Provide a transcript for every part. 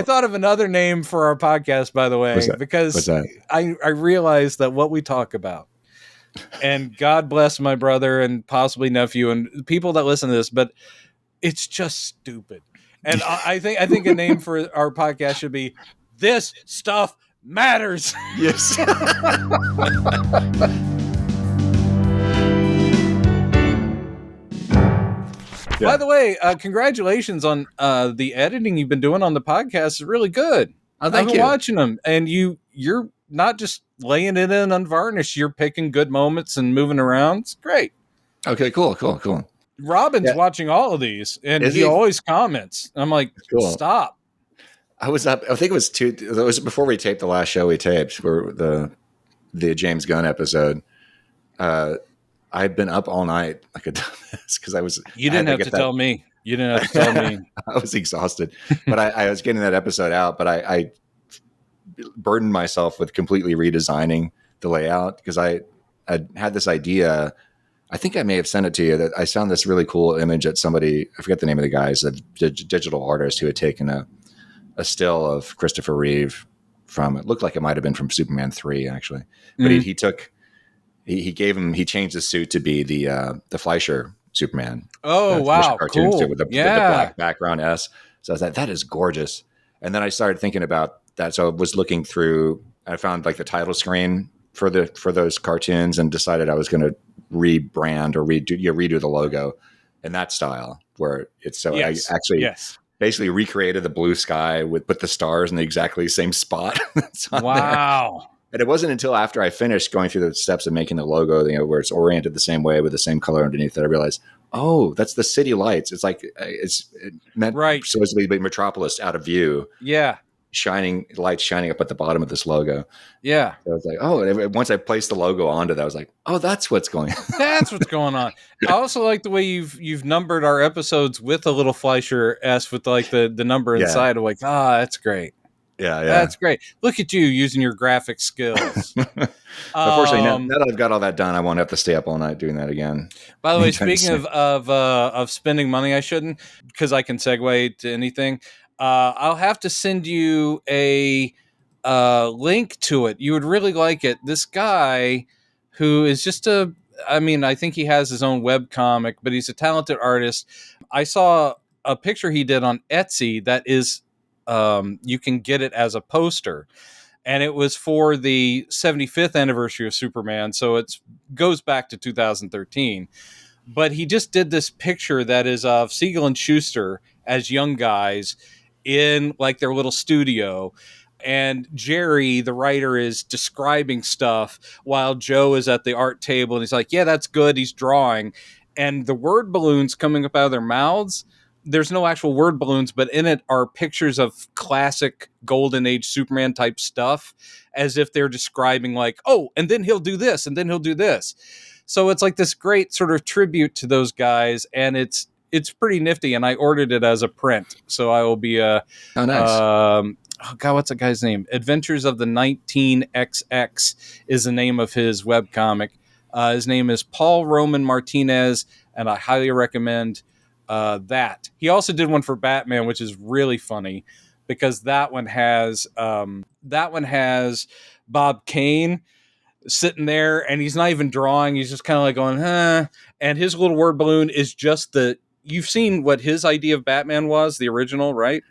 thought of another name for our podcast, by the way, What's because that? I realized that what we talk about, and God bless my brother and possibly nephew and people that listen to this, but it's just stupid. And I think a name for our podcast should be "This Stuff Matters." Yes. By the way, congratulations on the editing you've been doing on the podcast. Is really good. Oh, thank I've been you. watching them, and you're not just laying it in unvarnished. You're picking good moments and moving around. It's great. Okay, cool. Robin's watching all of these, and he always comments. I'm like, stop. I was up. I think it was before we taped the last show we taped, where the James Gunn episode. I'd been up all night like a dumbass because I was. You didn't have to tell me. You didn't have to tell me. I was exhausted, but I was getting that episode out. But I burdened myself with completely redesigning the layout because I had this idea. I think I may have sent it to you that I found this really cool image that somebody, I forget the name of the guy, is a digital artist who had taken a still of Christopher Reeve from, it looked like it might've been from Superman 3 actually. But he changed the suit to be the Fleischer Superman. Oh, wow. Cartoon Cool. suit with the black background S. So I was like, that is gorgeous. And then I started thinking about that. So I was looking through, I found like the title screen for those cartoons and decided I was going to rebrand or redo the logo in that style where it's so I actually basically recreated the blue sky with put the stars in the exactly same spot. Wow. There. And it wasn't until after I finished going through the steps of making the logo, where it's oriented the same way with the same color underneath that I realized, oh, that's the city lights. It's like it meant supposedly to be Metropolis out of view. Yeah. Lights shining up at the bottom of this logo. Yeah. So I was like, oh, once I placed the logo onto that, I was like, oh, that's what's going on. That's what's going on. I also like the way you've numbered our episodes with a little Fleischer S with like the number inside. I'm like, that's great. Yeah. That's great. Look at you using your graphic skills. Unfortunately, now that I've got all that done, I won't have to stay up all night doing that again. By the way, speaking of spending money, I shouldn't, because I can segue to anything. I'll have to send you a link to it. You would really like it. This guy who is just I think he has his own web comic, but he's a talented artist. I saw a picture he did on Etsy that is, you can get it as a poster. And it was for the 75th anniversary of Superman. So it goes back to 2013. But he just did this picture that is of Siegel and Schuster as young guys in like their little studio. And Jerry, the writer, is describing stuff while Joe is at the art table. And he's like, yeah, that's good. He's drawing. And the word balloons coming up out of their mouths, there's no actual word balloons, but in it are pictures of classic Golden Age Superman type stuff, as if they're describing like, oh, and then he'll do this, and then he'll do this. So it's like this great sort of tribute to those guys, and it's pretty nifty. And I ordered it as a print, so I will be oh, nice. What's that guy's name? Adventures of the 19XX is the name of his webcomic. His name is Paul Roman Martinez, and I highly recommend that. He also did one for Batman, which is really funny because that one has Bob Kane sitting there, and he's not even drawing. He's just kind of like going, huh. And his little word balloon is just you've seen what his idea of Batman was, the original, right?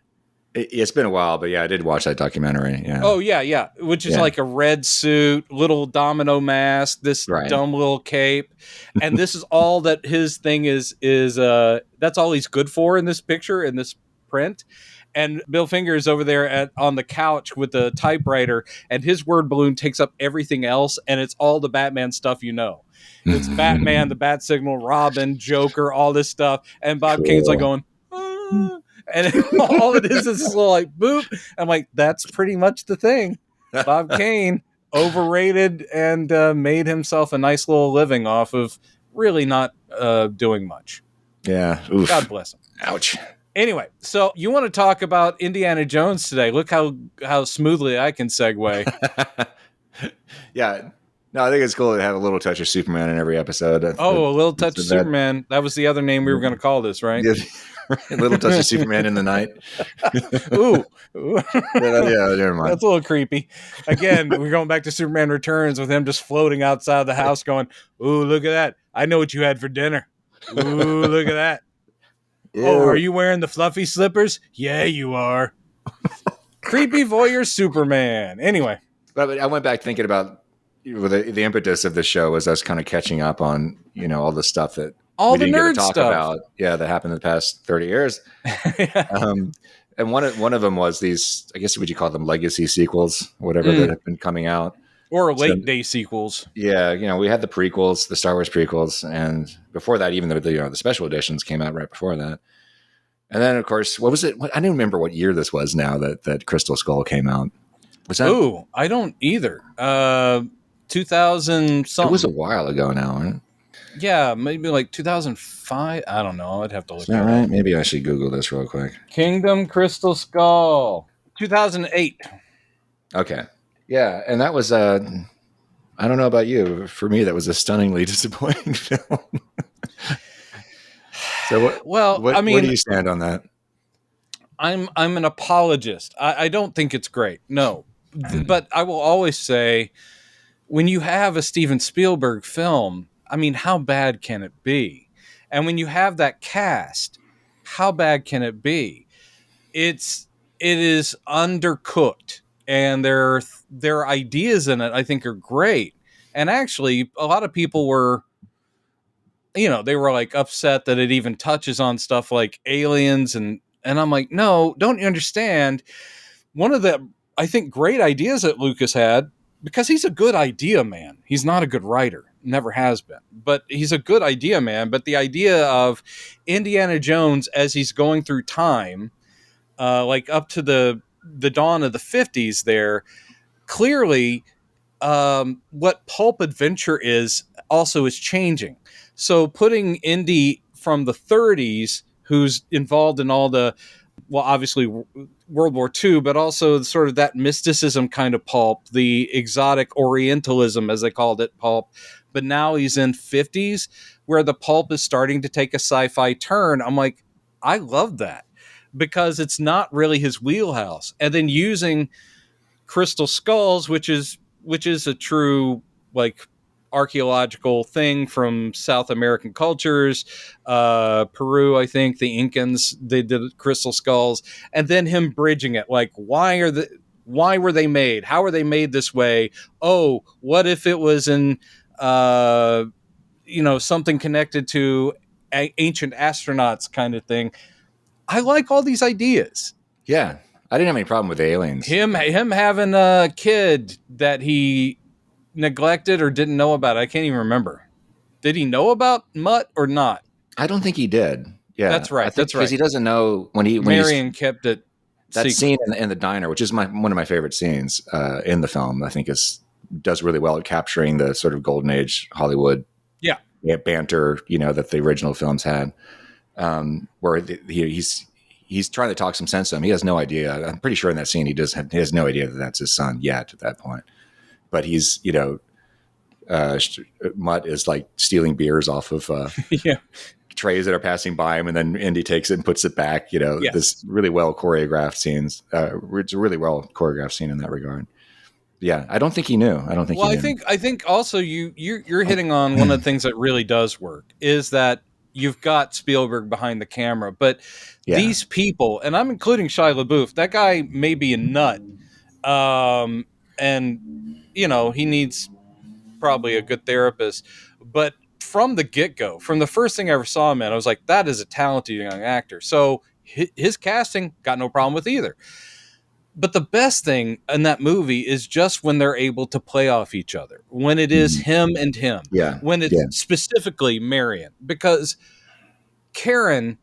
It's been a while, but yeah, I did watch that documentary. Yeah. Oh yeah. Which is like a red suit, little domino mask, this dumb little cape. And this is all that his thing is that's all he's good for in this picture, in this print. And Bill Finger is over there on the couch with the typewriter, and his word balloon takes up everything else, and it's all the Batman stuff you know. It's Batman, the Bat Signal, Robin, Joker, all this stuff. And Bob Kane's like going, and all it is this little like boop. I'm like, that's pretty much the thing. Bob Kane, overrated, and made himself a nice little living off of really not doing much. Yeah. Oof. God bless him. Ouch. Anyway, so you want to talk about Indiana Jones today. Look how smoothly I can segue. Yeah. No, I think it's cool to have a little touch of Superman in every episode. A little touch of Superman. That was the other name we were going to call this, right? Little touch of Superman in the night. Ooh. Yeah, never mind. That's a little creepy. Again, we're going back to Superman Returns with him just floating outside the house going, ooh, look at that. I know what you had for dinner. Ooh, look at that. Oh, are you wearing the fluffy slippers? Yeah, you are. Creepy voyeur Superman. Anyway. But I went back thinking about the impetus of the show was us kind of catching up on, all the stuff that all we the didn't get to nerd talk stuff about. Yeah, that happened in the past 30 years. And one of them was these, I guess, would you call them legacy sequels, whatever, that have been coming out. Or late day sequels. Yeah, we had the prequels, the Star Wars prequels, and before that, even the special editions came out right before that. And then, of course, what was it? I don't remember what year this was now that Crystal Skull came out. Was that? Ooh, I don't either. 2000 something. It was a while ago now, right? Yeah, maybe like 2005. I don't know. I'd have to look. Is that right? Maybe I should Google this real quick. Kingdom Crystal Skull, 2008. Okay. Yeah, and that was I don't know about you. For me, that was a stunningly disappointing film. So, where do you stand on that? I'm an apologist. I don't think it's great. No, but I will always say, when you have a Steven Spielberg film, I mean, how bad can it be? And when you have that cast, how bad can it be? It is undercooked, and their ideas in it, I think, are great. And actually, a lot of people were, they were like upset that it even touches on stuff like aliens, and I'm like, no, don't you understand? One of the, I think, great ideas that Lucas had, because he's a good idea man. He's not a good writer, never has been, but he's a good idea man. But the idea of Indiana Jones as he's going through time, like up to the dawn of the 50s there, clearly what pulp adventure is also is changing. So putting Indy from the 30s, who's involved in all the, well, obviously World War II, but also sort of that mysticism kind of pulp, the exotic Orientalism, as they called it, pulp. But now he's in 50s, where the pulp is starting to take a sci-fi turn. I'm like, I love that, because it's not really his wheelhouse. And then using crystal skulls, which is a true, like, archaeological thing from South American cultures, Peru, I think the Incans, they did crystal skulls, and then him bridging it, like, why were they made? How are they made this way? Oh, what if it was in something connected to ancient astronauts kind of thing? I like all these ideas. Yeah, I didn't have any problem with the aliens. Him having a kid that he neglected or didn't know about. I can't even remember. Did he know about Mutt or not? I don't think he did. Yeah, that's right. That's right. Because he doesn't know when Marion kept it. That scene in the diner, which is one of my favorite scenes in the film, I think does really well at capturing the sort of golden age Hollywood banter, that the original films had, where he's trying to talk some sense to him. He has no idea. I'm pretty sure in that scene he has no idea that that's his son yet at that point. But he's, Mutt is like stealing beers off of trays that are passing by him, and then Indy takes it and puts it back. This really well choreographed scenes. It's a really well choreographed scene in that regard. Yeah, I don't think he knew. Well, I think also you're hitting on one of the things that really does work is that you've got Spielberg behind the camera, but these people, and I'm including Shia LaBeouf, that guy may be a nut, and he needs probably a good therapist, but from the get-go, from the first thing I ever saw him in, I was like, that is a talented young actor. So his casting, got no problem with either. But the best thing in that movie is just when they're able to play off each other, when it is him and him, when it's specifically Marion, because Karen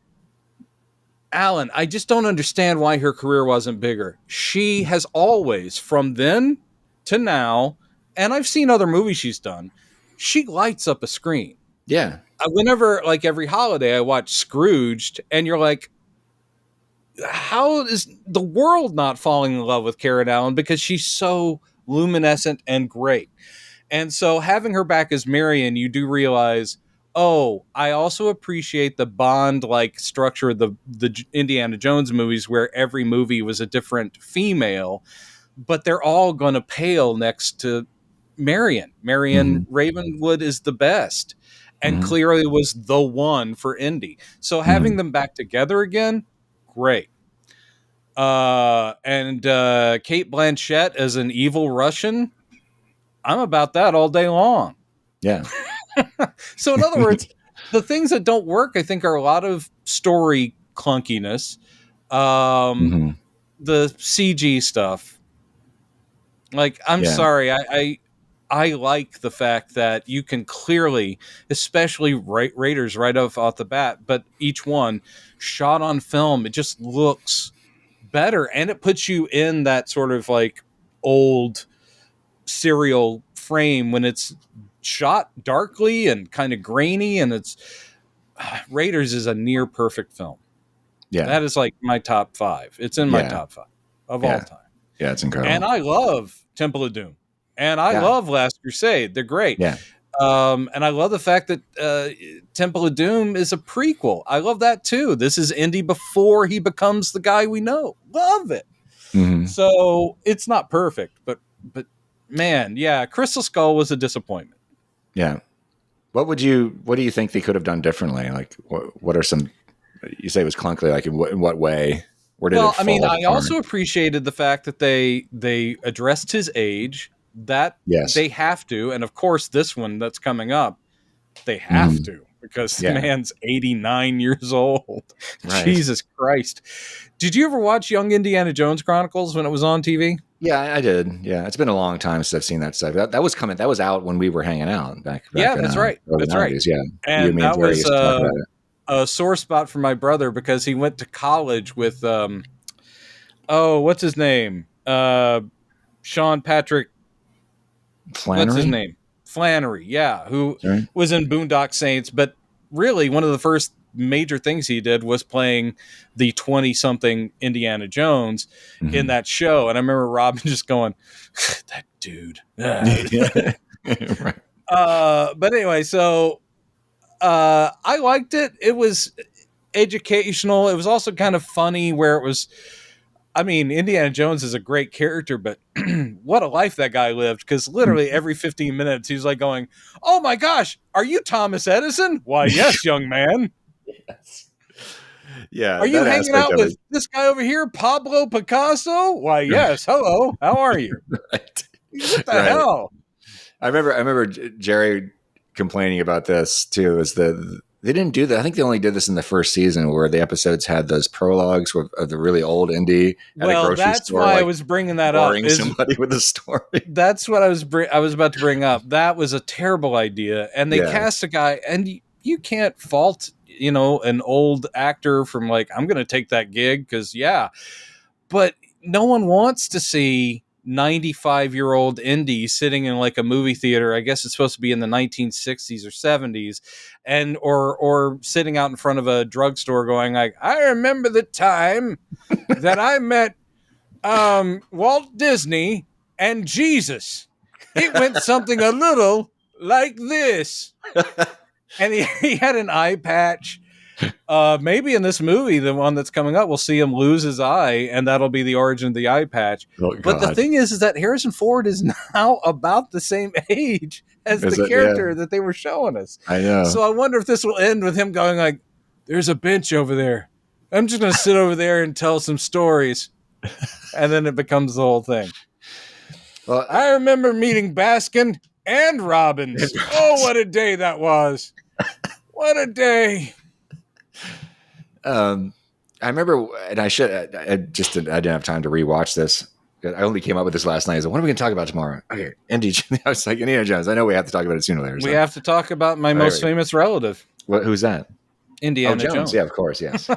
Allen, I just don't understand why her career wasn't bigger. She has always, from then to now, and I've seen other movies she's done, she lights up a screen. Yeah. Whenever, like every holiday, I watch Scrooged, and you're like, how is the world not falling in love with Karen Allen? Because she's so luminescent and great. And so having her back as Marion, you do realize, Oh, I also appreciate the Bond like structure of the Indiana Jones movies, where every movie was a different female, but they're all going to pale next to Marion. Hmm. Marion Ravenwood is the best, and Hmm. clearly was the one for Indy. So Hmm. having them back together again, great. And Kate Blanchett as an evil Russian, I'm about that all day long. Yeah. So in other words, the things that don't work, I think, are a lot of story clunkiness, um, Hmm. the CG stuff. Like, I'm Yeah. sorry, I like the fact that you can clearly, especially Raiders right off the bat, but each one shot on film, it just looks better, and it puts you in that sort of like old serial frame when it's shot darkly and kind of grainy, and it's Raiders is a near perfect film. Yeah. That is like my top five. It's in my Yeah. top five of all Yeah. time. Yeah. It's And incredible. I love Temple of Doom. And I Yeah. love Last Crusade. They're great. Yeah. And I love the fact that Temple of Doom is a prequel. I love that too. This is Indy before he becomes the guy we know. Love it. Hmm. So it's not perfect, but man, yeah, Crystal Skull was a disappointment. Yeah. What do you think they could have done differently? Like, what are some, you say it was clunky, like in what way? Where did it Well, I mean, fall I apart? also appreciated the fact that they addressed his age. That Yes. they have to, and of course, this one that's coming up, they have Hmm. to because the Yeah. man's 89 years old. Right. Jesus Christ! Did you ever watch Young Indiana Jones Chronicles when it was on TV? Yeah, I did. Yeah. It's been a long time since I've seen that stuff. That was coming. That was out when we were hanging out back Yeah, in that's right. early That's right. 90s. Yeah. You, And me, and that Jerry was used to talk about it. a sore spot for my brother because he went to college with oh, what's his name? Sean Patrick, what's his Flannery? name? Flannery, yeah, who Sorry? was in Boondock Saints, but really one of the first major things he did was playing the 20-something Indiana Jones in Hmm. that show. And I remember Robin just going, that dude. Right. But anyway, so I liked it. It was educational. It was also kind of funny where it was, I mean, Indiana Jones is a great character, but what a life that guy lived. Because literally every 15 minutes, he's like going, oh my gosh, are you Thomas Edison? Why, yes, young man. Yes. Yeah, Are you that hanging aspect out of it. with this guy over here, Pablo Picasso? Why, yes. Hello. How are you? Right. What the Right. hell? I remember Jerry complaining about this too. Is they didn't do that? I think they only did this in the first season, where the episodes had those prologues of the really old Indy at a Well, grocery that's store, why I like was bringing that up. boring Is somebody with a story. That's what I was about to bring up. That was a terrible idea, and they Yeah. cast a guy, and you can't fault an old actor from like I'm going to take that gig because yeah, but no one wants to see 95-year-old Indy sitting in like a movie theater. I guess it's supposed to be in the 1960s or 70s, and or sitting out in front of a drugstore going like, I remember the time that I met Walt Disney and Jesus. It went something a little like this. And he had an eye patch. Maybe in this movie, the one that's coming up, we'll see him lose his eye, and that'll be the origin of the eye patch. Oh But the God. thing is that Harrison Ford is now about the same age as Is the it? Yeah. character that they were showing us. I know. So I wonder if this will end with him going like, there's a bench over there. I'm just going to sit over there and tell some stories. And then it becomes the whole thing. Well, I remember meeting Baskin and Robbins. Oh, what a day that was. What a day. I remember, and I didn't have time to rewatch this. I only came up with this last night. I was like, what are we going to talk about tomorrow? Okay, Indy. I was like, Indiana Jones. I know we have to talk about it sooner or later. We have to talk about my most famous relative, Who's that? Indiana Jones. Jones. Yeah, of course. Yes.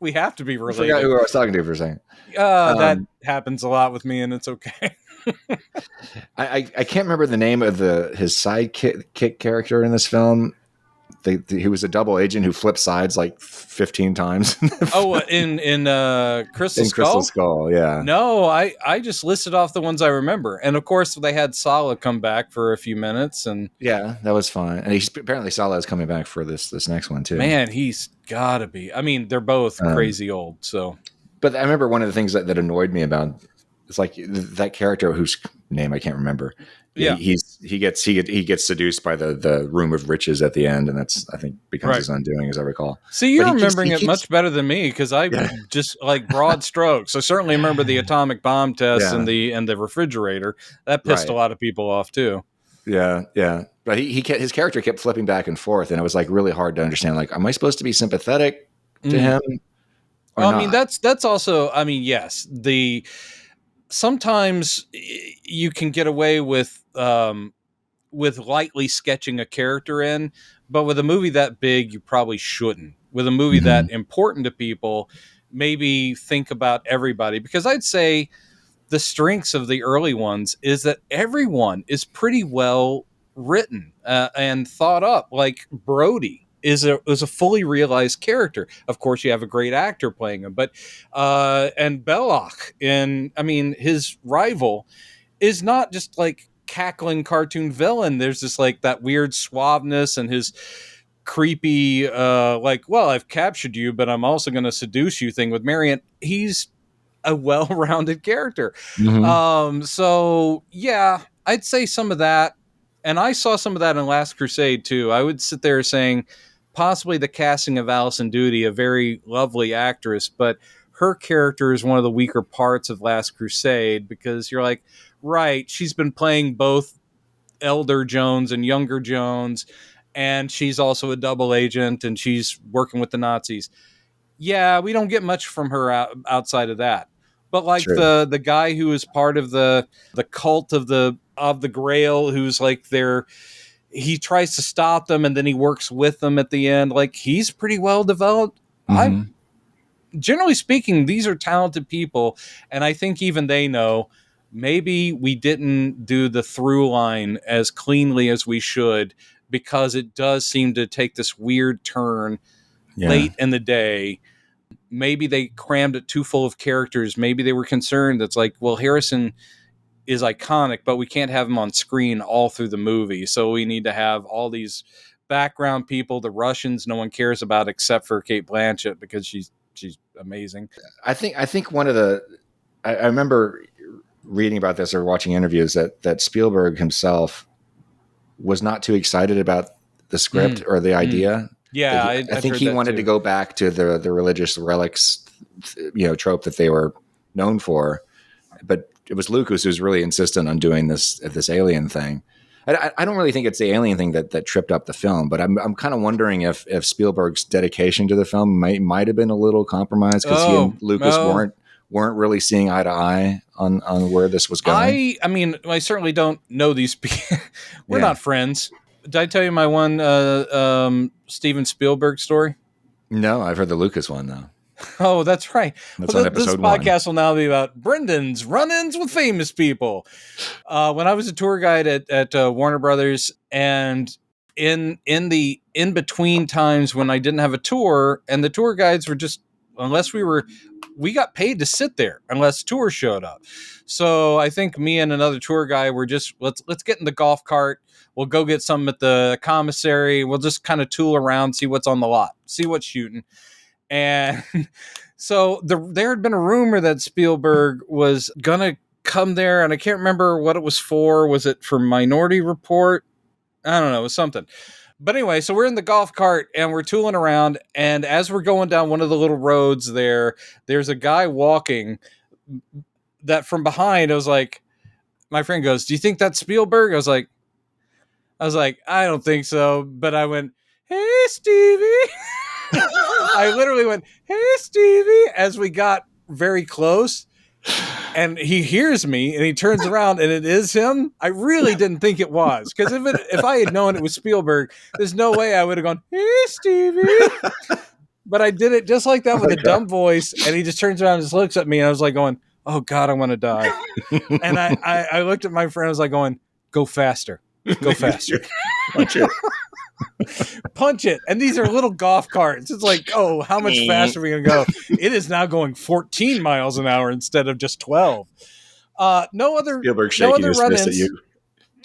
We have to be I related. forgot who I was talking to for a second. That happens a lot with me, and it's okay. I can't remember the name of his sidekick character in this film. he was a double agent who flipped sides like 15 times. Oh, in Crystal In Skull? Crystal Skull, yeah. No, I just listed off the ones I remember. And of course, they had Sala come back for a few minutes. And Yeah, that was fine. And apparently Salah is coming back for this next one too. man, he's got to be. I mean, they're both crazy old. So, but I remember one of the things that annoyed me about it's like that character whose name I can't remember. Yeah, he gets seduced by the room of riches at the end, and that's I think becomes his undoing, as I recall. See, you're remembering it much better than me because I just like broad strokes. I certainly remember the atomic bomb test and the refrigerator. That pissed a lot of people off too. Yeah, yeah. But his character kept flipping back and forth, and it was like really hard to understand. Like, am I supposed to be sympathetic to him? Well, I mean, that's also. I mean, yes, sometimes you can get away with lightly sketching a character in, but with a movie that big, you probably shouldn't. With a movie that important to people, maybe think about everybody, because I'd say the strengths of the early ones is that everyone is pretty well written and thought up. Like Brody is a fully realized character. Of course, you have a great actor playing him, but and Belloc his rival is not just like cackling cartoon villain. There's just like that weird suaveness and his creepy I've captured you, but I'm also going to seduce you thing with Marion. He's a well-rounded character. So yeah, I'd say some of that, and I saw some of that in Last Crusade too. I would sit there saying possibly the casting of Alison Doody, a very lovely actress, but her character is one of the weaker parts of Last Crusade, because you're like, right, she's been playing both elder Jones and younger Jones, and she's also a double agent, and she's working with the Nazis. Yeah, we don't get much from her outside of that. But like the guy who is part of the cult of the Grail, who's like he tries to stop them and then he works with them at the end. Like, he's pretty well developed. Generally speaking, these are talented people, and I think even they know maybe we didn't do the through line as cleanly as we should, because it does seem to take this weird turn late in the day. Maybe they crammed it too full of characters. Maybe they were concerned that's like, well, Harrison is iconic, but we can't have him on screen all through the movie. So we need to have all these background people. The Russians no one cares about except for Cate Blanchett, because she's amazing. I think one of I remember reading about this or watching interviews that Spielberg himself was not too excited about the script or the idea. Yeah, I think he wanted to go back to the religious relics, trope that they were known for, but it was Lucas who's really insistent on doing this alien thing. I don't really think it's the alien thing that tripped up the film, but I'm kind of wondering if Spielberg's dedication to the film might have been a little compromised, because he and Lucas weren't really seeing eye to eye on where this was going. I mean, I certainly don't know these people. We're not friends. Did I tell you my one Steven Spielberg story? No, I've heard the Lucas one though. Oh, that's right. That's on episode 1. This podcast will now be about Brendan's run-ins with famous people. When I was a tour guide at Warner Brothers, and in between times when I didn't have a tour, and the tour guides were just, we got paid to sit there unless tours showed up. So I think me and another tour guy were just, let's get in the golf cart. We'll go get some at the commissary. We'll just kind of tool around, see what's on the lot, see what's shooting. And so there had been a rumor that Spielberg was going to come there, and I can't remember what it was for. Was it for Minority Report? I don't know. It was something. But anyway, so we're in the golf cart, and we're tooling around, and as we're going down one of the little roads there's a guy walking that from behind, I was like, my friend goes, "Do you think that's Spielberg?" I was like, I don't think so. But I went, "Hey, Stevie." I literally went, "Hey, Stevie," as we got very close, and he hears me and he turns around and it is him. I really didn't think it was, because if I had known it was Spielberg, there's no way I would have gone, "Hey, Stevie." But I did it just like that with a dumb voice, and he just turns around and just looks at me, and I was like going, "Oh God, I want to die." And I looked at my friend, I was like going, "Go faster. Go faster." Punch it. And these are little golf carts. It's like, oh, how much faster are we going to go? It is now going 14 miles an hour instead of just 12. No Spielberg no shaking other his fist at run-ins. you.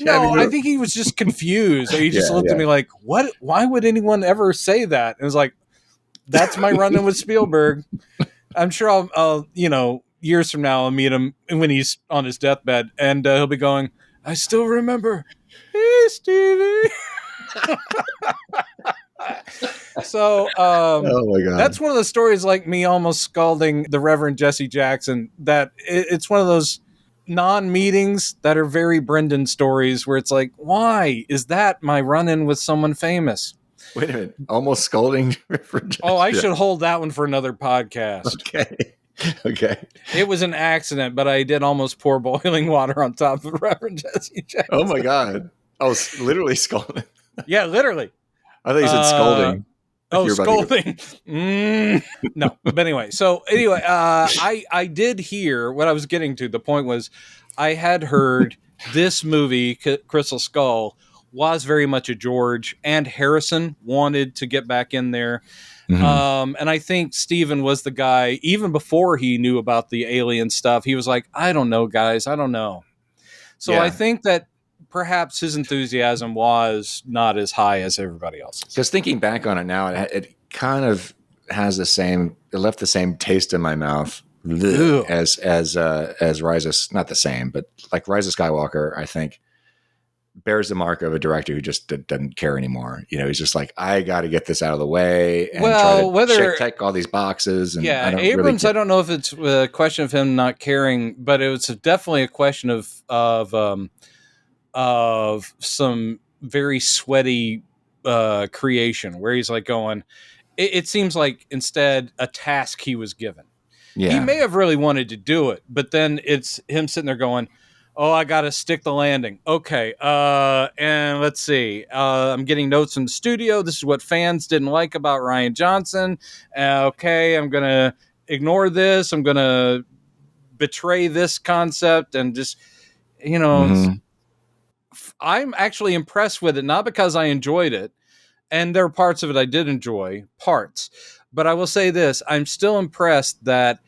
No, I think he was just confused. He just looked at me like, what? Why would anyone ever say that? And it was like, that's my run-in with Spielberg. I'm sure I'll years from now, I'll meet him when he's on his deathbed, and he'll be going, I still remember. Hey, Stevie. So, oh my God. that's one of the stories like me almost scalding the Reverend Jesse Jackson, that it's one of those non-meetings that are very Brendan stories where it's like, why is that my run-in with someone famous? Wait a minute. Almost scolding. Oh, I should hold that one for another podcast. Okay. It was an accident, but I did almost pour boiling water on top of Reverend Jesse Jackson. Oh my God. I was literally scolding. Yeah, literally. I thought you said scolding. Scolding. No, but anyway. I did hear what I was getting to. The point was, I had heard this movie, Crystal Skull, was very much a George, and Harrison wanted to get back in there. Mm-hmm. And I think Steven was the guy, even before he knew about the alien stuff, he was like, I don't know, guys. I don't know. So I think that perhaps his enthusiasm was not as high as everybody else's. Because thinking back on it now, it kind of has it left the same taste in my mouth as Rise of, not the same, but like Rise of Skywalker, I think bears the mark of a director who just doesn't care anymore. He's just like, I got to get this out of the way and try to check all these boxes. And Abrams, I don't know if it's a question of him not caring, but it was definitely a question of some very sweaty creation where he's like going, it seems like instead a task he was given. Yeah. He may have really wanted to do it, but then it's him sitting there going, oh, I got to stick the landing. Okay. And let's see. I'm getting notes from the studio. This is what fans didn't like about Rian Johnson. Okay. I'm going to ignore this. I'm going to betray this concept and just, I'm actually impressed with it, not because I enjoyed it. And there are parts of it I did enjoy, but I will say this. I'm still impressed that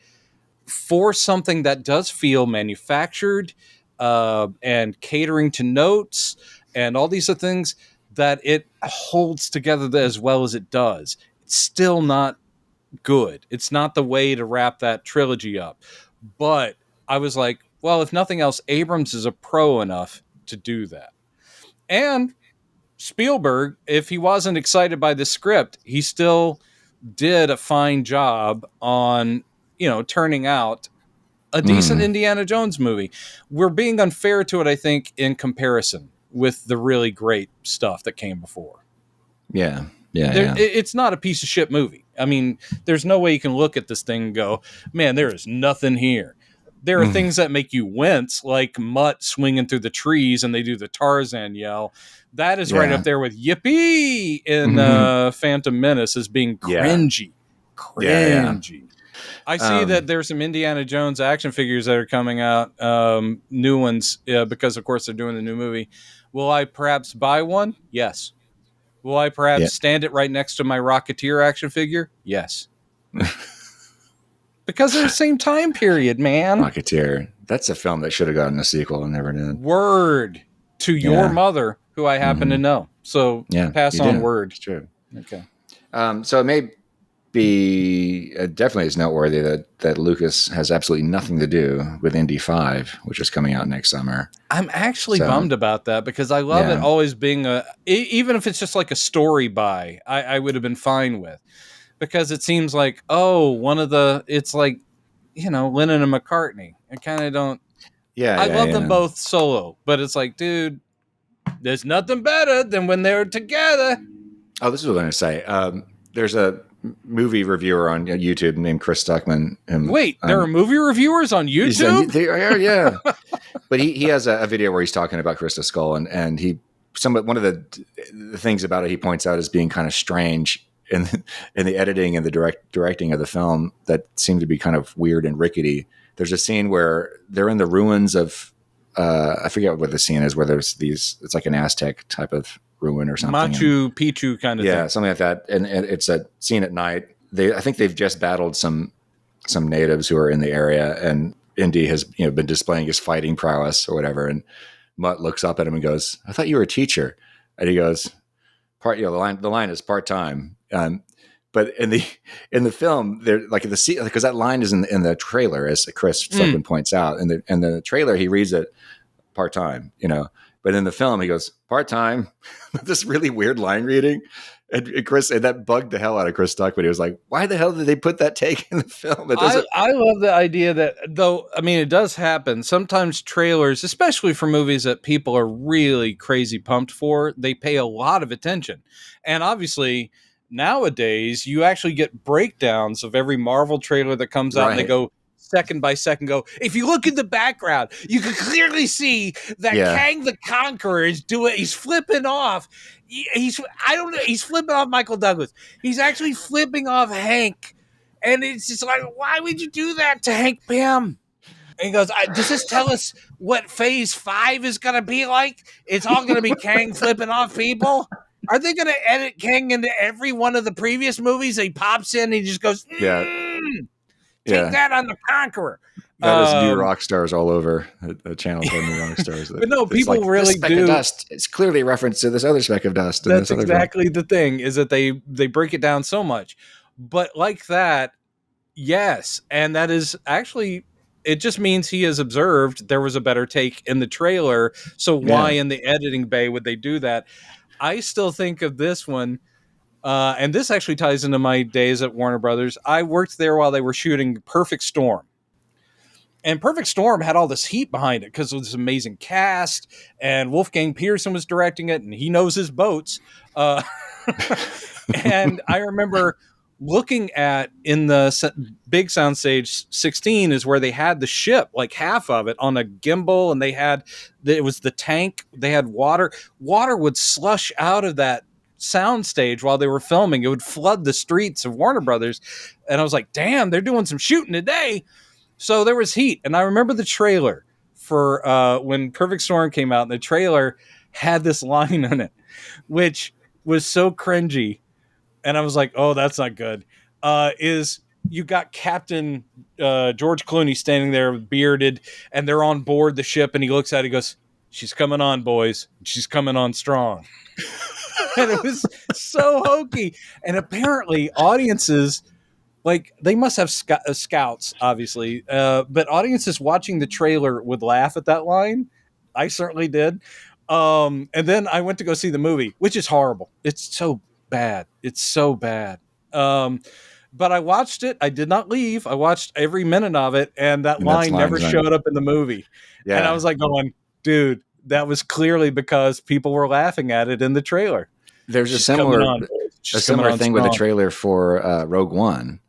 for something that does feel manufactured, and catering to notes and all these other things, that it holds together as well as it does. It's still not good. It's not the way to wrap that trilogy up. But I was like, well, if nothing else, Abrams is a pro enough to do that. And Spielberg, if he wasn't excited by the script, he still did a fine job on, turning out a decent Indiana Jones movie. We're being unfair to it, I think, in comparison with the really great stuff that came before. Yeah. It's not a piece of shit movie. I mean, there's no way you can look at this thing and go, man, there is nothing here. There are things that make you wince, like Mutt swinging through the trees and they do the Tarzan yell. That is right up there with Yippee in Phantom Menace as being cringy. Cringy. I see that there's some Indiana Jones action figures that are coming out, new ones, because, of course, they're doing the new movie. Will I perhaps buy one? Yes. Will I perhaps stand it right next to my Rocketeer action figure? Yes. Because they're the same time period, man. Rocketeer. That's a film that should have gotten a sequel and never did. Word to your mother, who I happen to know. So pass on word. It's true. Okay. So it may be definitely is noteworthy that Lucas has absolutely nothing to do with Indy 5, which is coming out next summer. I'm actually bummed about that because I love it always being even if it's just like a story buy, I would have been fine with. Because it seems like, it's like, Lennon and McCartney. I kind of don't. Yeah. I love them both solo, but it's like, dude, there's nothing better than when they're together. Oh, this is what I'm going to say. There's a movie reviewer on YouTube named Chris Stuckman. Wait, there are movie reviewers on YouTube? They are, yeah. But he has a video where he's talking about Crystal Skull, and one of the things about it he points out as being kind of strange in the editing and the directing of the film that seemed to be kind of weird and rickety. There's a scene where they're in the ruins of I forget what the scene is, where there's it's like an Aztec type of ruin or something. Machu Picchu kind of thing. Something like that. And it's a scene at night. I think they've just battled some natives who are in the area, and Indy has been displaying his fighting prowess or whatever. And Mutt looks up at him and goes, "I thought you were a teacher." And he goes, the line is part time. But in the film, they're like because that line is in the trailer, as Chris Stuckman points out. In the trailer, he reads it part time, But in the film, he goes part time. This really weird line reading, and that bugged the hell out of Chris Stuckman. He was like, "Why the hell did they put that take in the film?" I love the idea that, though. I mean, it does happen sometimes. Trailers, especially for movies that people are really crazy pumped for, they pay a lot of attention, and obviously. Nowadays, you actually get breakdowns of every Marvel trailer that comes out, and they go second by second. If you look in the background, you can clearly see that Kang the Conqueror he's flipping off. He's flipping off Michael Douglas. He's actually flipping off Hank, and it's just like, why would you do that to Hank Pym? And he goes, does this tell us what Phase 5 is going to be like? It's all going to be Kang flipping off people. Are they going to edit Kang into every one of the previous movies? He pops in and he just goes, take that on the Conqueror. That is new rock stars all over the channel. New rock stars. But no, people like, really speck of dust. It's clearly a reference to this other speck of dust. That's exactly the thing, is that they break it down so much. But like that, yes. And that is actually... It just means he has observed there was a better take in the trailer. So why in the editing bay would they do that? I still think of this one, and this actually ties into my days at Warner Brothers. I worked there while they were shooting Perfect Storm. And Perfect Storm had all this heat behind it because of this amazing cast, and Wolfgang Pearson was directing it, and he knows his boats. And I remember looking at, in the big soundstage 16 is where they had the ship, like half of it on a gimbal, and it was the tank. They had water would slush out of that soundstage while they were filming. It would flood the streets of Warner Brothers, and I was like, damn, they're doing some shooting today. So there was heat. And I remember the trailer for when Perfect Storm came out, and the trailer had this line in it which was so cringy. And I was like, oh, that's not good. Is you got Captain George Clooney standing there bearded, and they're on board the ship, and he looks at it, he goes, "She's coming on, boys. She's coming on strong." And it was so hokey. And apparently audiences, like, they must have scouts, obviously, but audiences watching the trailer would laugh at that line. I certainly did. And then I went to go see the movie, which is horrible. It's so bad. It's so bad. But I watched it. I did not leave. I watched every minute of it, and that line never showed up in the movie. Yeah. And I was like going, dude, that was clearly because people were laughing at it in the trailer. There's a similar thing with the trailer for Rogue One,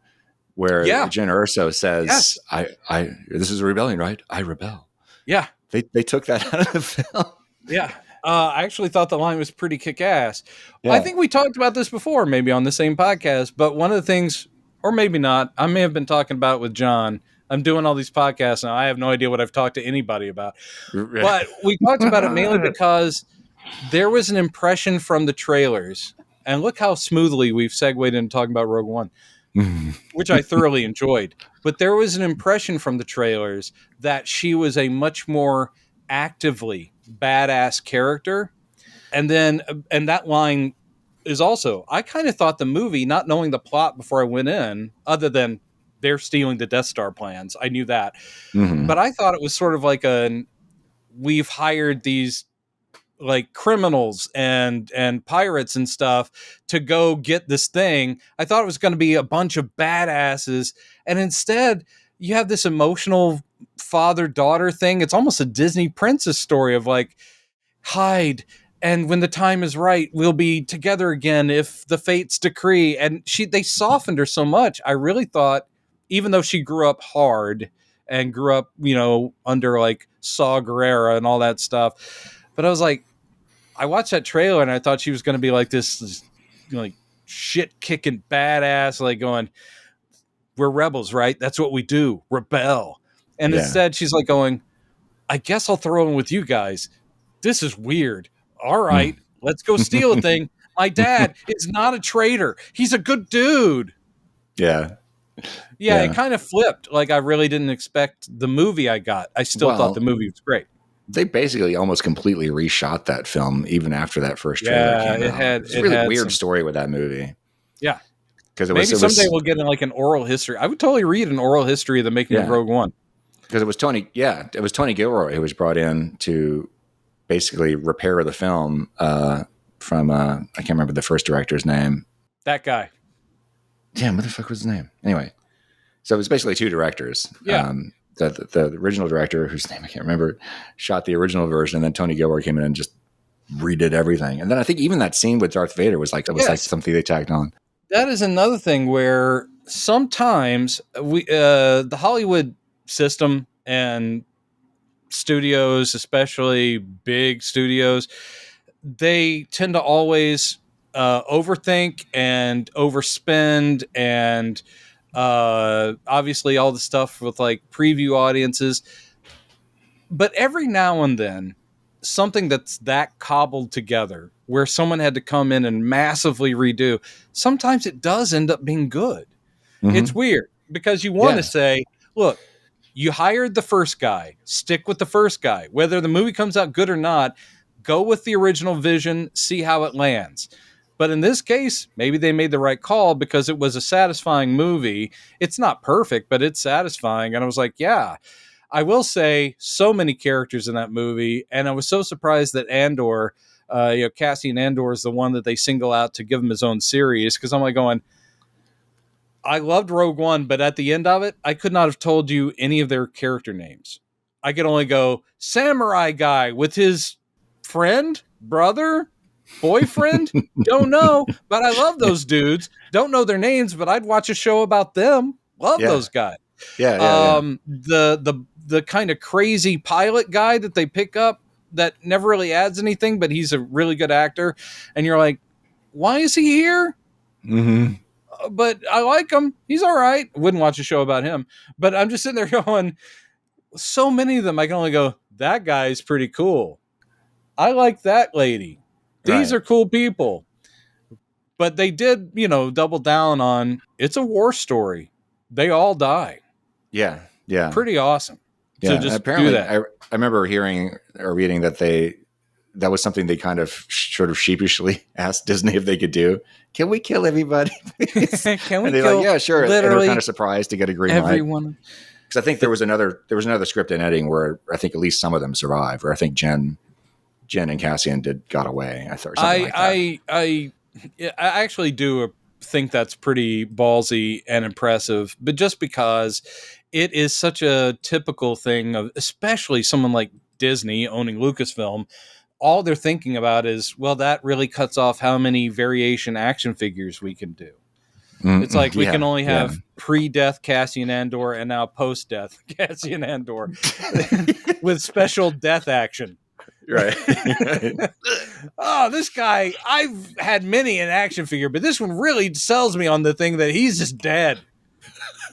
where Jen Erso says, yes. I this is a rebellion, right? I rebel. Yeah. They took that out of the film. Yeah. I actually thought the line was pretty kick-ass. Yeah. I think we talked about this before, maybe on the same podcast, but one of the things, or maybe not, I may have been talking about it with John. I'm doing all these podcasts now. I have no idea what I've talked to anybody about. But we talked about it mainly because there was an impression from the trailers, and look how smoothly we've segued into talking about Rogue One, which I thoroughly enjoyed. But there was an impression from the trailers that she was a much more actively badass character. And that line is also, I kind of thought the movie, not knowing the plot before I went in, other than they're stealing the Death Star plans, I knew that. But I thought it was sort of like we've hired these like criminals and pirates and stuff to go get this thing. I thought it was going to be a bunch of badasses, and instead you have this emotional father-daughter thing. It's almost a Disney princess story of like, hide, and when the time is right, we'll be together again if the fates decree. And they softened her so much. I really thought, even though she grew up hard and grew up, under like Saw Gerrera and all that stuff, but I was like, I watched that trailer and I thought she was going to be like this like shit-kicking badass, like going, we're rebels, right? That's what we do, rebel. And instead she's like going, I guess I'll throw in with you guys. This is weird. All right, let's go steal a thing. My dad is not a traitor. He's a good dude. Yeah. Yeah, it kind of flipped. Like, I really didn't expect the movie I got. I still thought the movie was great. They basically almost completely reshot that film even after that first trailer came out. It's a really weird story with that movie. Yeah. Because maybe someday we'll get in like an oral history. I would totally read an oral history of the making of Rogue One. Because it was Tony Gilroy who was brought in to basically repair the film from I can't remember the first director's name. That guy. Yeah, what the fuck was his name? Anyway, so it was basically two directors. Yeah. The original director, whose name I can't remember, shot the original version, and then Tony Gilroy came in and just redid everything. And then I think even that scene with Darth Vader was like something they tacked on. That is another thing where sometimes the Hollywood system and studios, especially big studios, they tend to always overthink and overspend, and obviously all the stuff with like preview audiences. But every now and then, something that's that cobbled together where someone had to come in and massively redo, sometimes it does end up being good. It's weird because you want to say, look, you hired the first guy, stick with the first guy. Whether the movie comes out good or not, go with the original vision, see how it lands. But in this case, maybe they made the right call because it was a satisfying movie. It's not perfect, but it's satisfying. And I was like, yeah. I will say so many characters in that movie, and I was so surprised that Andor, Cassian Andor is the one that they single out to give him his own series, because I'm like going, I loved Rogue One, but at the end of it, I could not have told you any of their character names. I could only go, samurai guy with his friend, brother, boyfriend, don't know, but I love those dudes. Don't know their names, but I'd watch a show about them. Love those guys. The kind of crazy pilot guy that they pick up that never really adds anything, but he's a really good actor. And you're like, why is he here? But I like him. He's all right. Wouldn't watch a show about him. But I'm just sitting there going, so many of them, I can only go, that guy's pretty cool. I like that lady. These are cool people. But they did, double down on, it's a war story. They all die. Yeah. Pretty awesome. Yeah, so just apparently, do that. I remember hearing or reading that that was something they kind of sort of sheepishly asked Disney if they could do. Can we kill everybody? Can we and they're kill like, yeah, sure. And they're kind of surprised to get a green light. Everyone. Because I think there was another script in editing where I think at least some of them survived. Or I think Jen and Cassian got away. I actually do think that's pretty ballsy and impressive, but just because it is such a typical thing of, especially someone like Disney owning Lucasfilm, all they're thinking about is, well, that really cuts off how many variation action figures we can do. It's like we can only have pre-death Cassian Andor and now post-death Cassian Andor with special death action. Right. Oh, this guy, I've had many an action figure, but this one really sells me on the thing that he's just dead.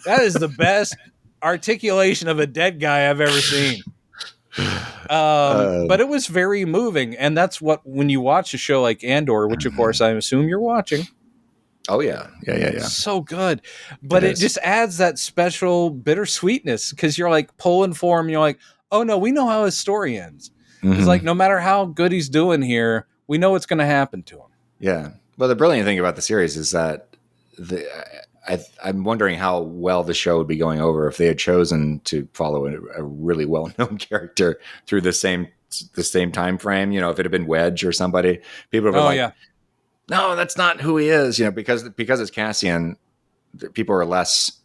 That is the best articulation of a dead guy I've ever seen. But it was very moving. And that's what, when you watch a show like Andor, which of course I assume you're watching. Oh yeah. So good. But it just adds that special bittersweetness, because you're like pulling for him. You're like, oh no, we know how his story ends. It's like, no matter how good he's doing here, we know what's going to happen to him. Yeah. Well, the brilliant thing about the series is that I'm wondering how well the show would be going over if they had chosen to follow a really well-known character through the same time frame. If it had been Wedge or somebody, people would be no, that's not who he is. Because it's Cassian, people are less.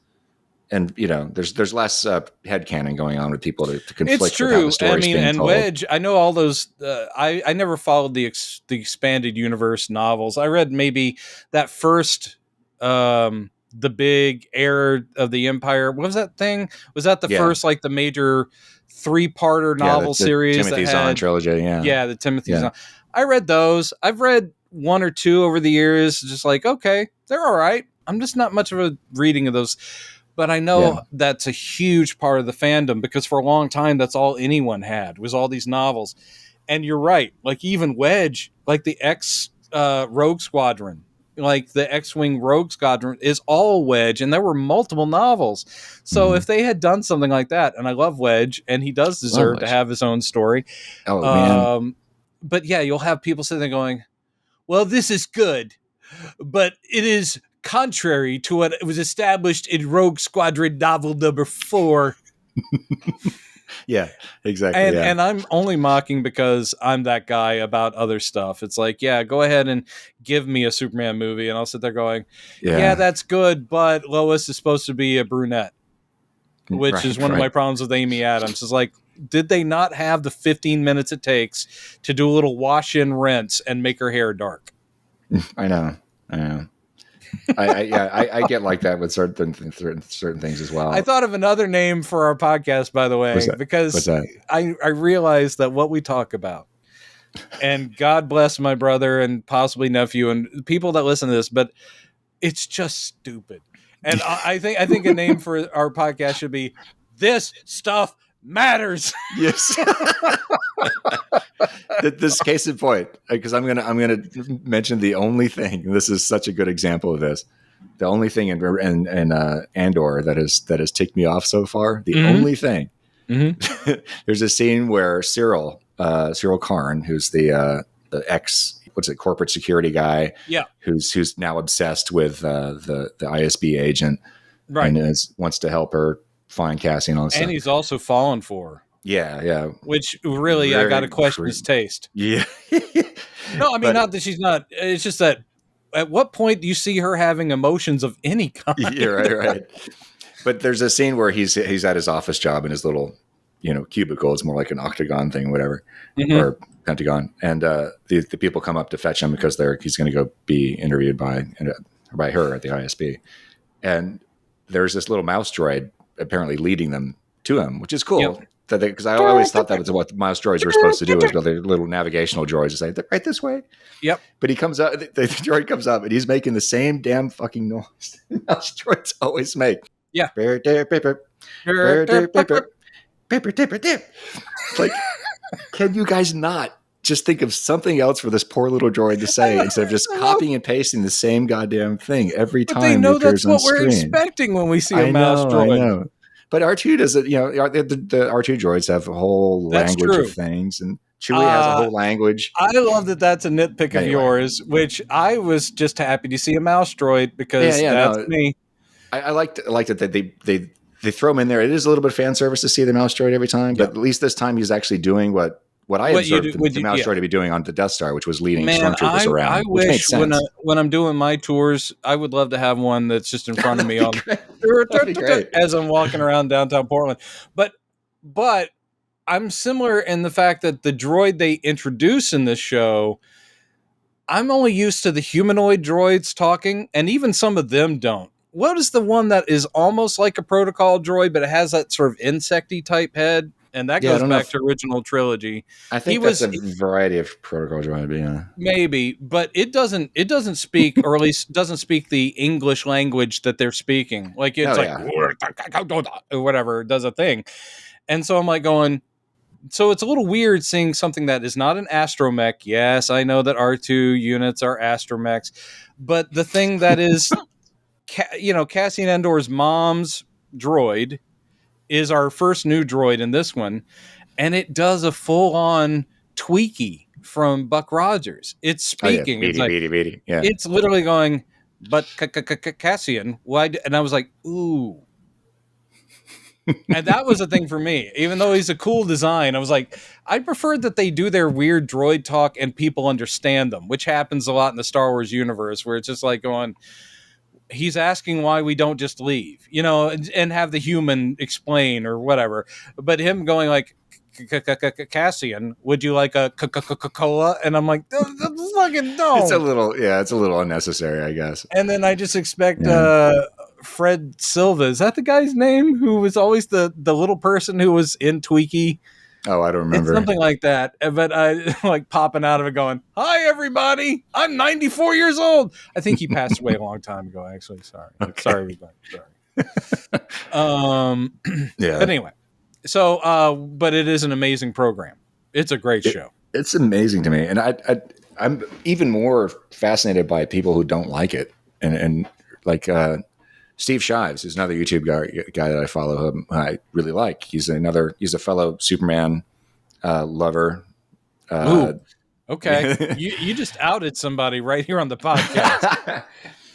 And there's less headcanon going on with people to conflict. It's true. With how the story's being and told. Wedge, I know all those. I never followed the expanded universe novels. I read maybe that first, the big Heir of the Empire. What was that thing? Was that the first, like the major 3-parter novel series? Timothy Zahn trilogy. Yeah, the Timothy Zahn. I read those. I've read 1 or 2 over the years. Just like, okay, they're all right. I'm just not much of a reading of those. But I know that's a huge part of the fandom, because for a long time, that's all anyone had was all these novels. And you're right. Like even Wedge, like the X Rogue Squadron, like the X-Wing Rogue Squadron is all Wedge, and there were multiple novels. So if they had done something like that, and I love Wedge, and he does deserve to have his own story. Oh man. But yeah, you'll have people sitting there going, well, this is good, but it is contrary to what was established in Rogue Squadron novel number 4. Yeah, exactly. And I'm only mocking because I'm that guy about other stuff. It's like, yeah, go ahead and give me a Superman movie, and I'll sit there going, yeah, that's good, but Lois is supposed to be a brunette, which is one of my problems with Amy Adams. Is like, did they not have the 15 minutes it takes to do a little wash in rinse and make her hair dark? I know. I get like that with certain things as well. I thought of another name for our podcast, by the way, because I realized that what we talk about, and God bless my brother and possibly nephew and people that listen to this, but it's just stupid. And I think a name for our podcast should be "This Stuff Matters." Yes. This case in point, because I'm gonna mention the only thing. This is such a good example of this. The only thing in Andor that has ticked me off so far. The only thing. There's a scene where Cyril Karn, who's the ex corporate security guy, who's now obsessed with the ISB agent, right, and wants to help her find Cassie and all this stuff. And he's also fallen for her. Yeah. Which really, I got to question his taste. Yeah. No, I mean, not that she's not. It's just that at what point do you see her having emotions of any kind? Yeah, right. But there's a scene where he's at his office job in his little, cubicle. It's more like an octagon thing, whatever, or pentagon. And the people come up to fetch him because he's going to go be interviewed by her at the ISB. And there's this little mouse droid apparently leading them to him, which is cool. Yep. Because I always thought that was what mouse droids were supposed to do, is build their little navigational droids to say, right this way. Yep. But he comes up, the droid comes up, and he's making the same damn fucking noise mouse droids always make. Yeah. Paper. Like, can you guys not just think of something else for this poor little droid to say instead of just copying and pasting the same goddamn thing every time? But they know that's what we're expecting when we see a mouse droid. I know. But R2 doesn't, the R2 droids have a whole language of things, and Chewie has a whole language. I love that that's a nitpick of yours, which I was just happy to see a mouse droid because that's me. I liked that they throw him in there. It is a little bit of fan service to see the mouse droid every time, but at least this time he's actually doing what I observed the mouse droid to be doing on the Death Star, which was leading stormtroopers around. I wish when I'm doing my tours, I would love to have one that's just in front of me as I'm walking around downtown Portland. But I'm similar in the fact that the droid they introduce in this show, I'm only used to the humanoid droids talking, and even some of them don't. What is the one that is almost like a protocol droid, but it has that sort of insecty type head? And that goes back to original trilogy. I think that's a variety of protocol droid, maybe, but it doesn't speak, or at least doesn't speak the English language that they're speaking. Like it's or whatever, it does a thing. And so I'm like going, so it's a little weird seeing something that is not an astromech. Yes, I know that R2 units are astromechs, but the thing that is, Cassian Andor's mom's droid is our first new droid in this one, and it does a full-on Tweaky from Buck Rogers. It's speaking. Beady. Yeah. It's literally going, but Cassian, why? And I was like, ooh. And that was a thing for me. Even though he's a cool design, I was like, I prefer that they do their weird droid talk and people understand them, which happens a lot in the Star Wars universe, where it's just like going, he's asking why we don't just leave, and have the human explain or whatever. But him going like, Cassian, would you like a Coca-Cola? And I'm like, fucking no. It's a little unnecessary, I guess. And then I just expect Fred Silva. Is that the guy's name? Who was always the little person who was in Tweaky? Oh, I don't remember. It's something like that. But I like popping out of it going, hi, everybody. I'm 94 years old. I think he passed away a long time ago, actually. Sorry. Okay. Sorry, everybody. Sorry. But anyway. So, but it is an amazing program. It's a great show. It's amazing to me, and I'm even more fascinated by people who don't like it, and like Steve Shives, who's another YouTube guy that I follow, him I really like. He's a fellow Superman lover. Ooh, okay. You just outed somebody right here on the podcast.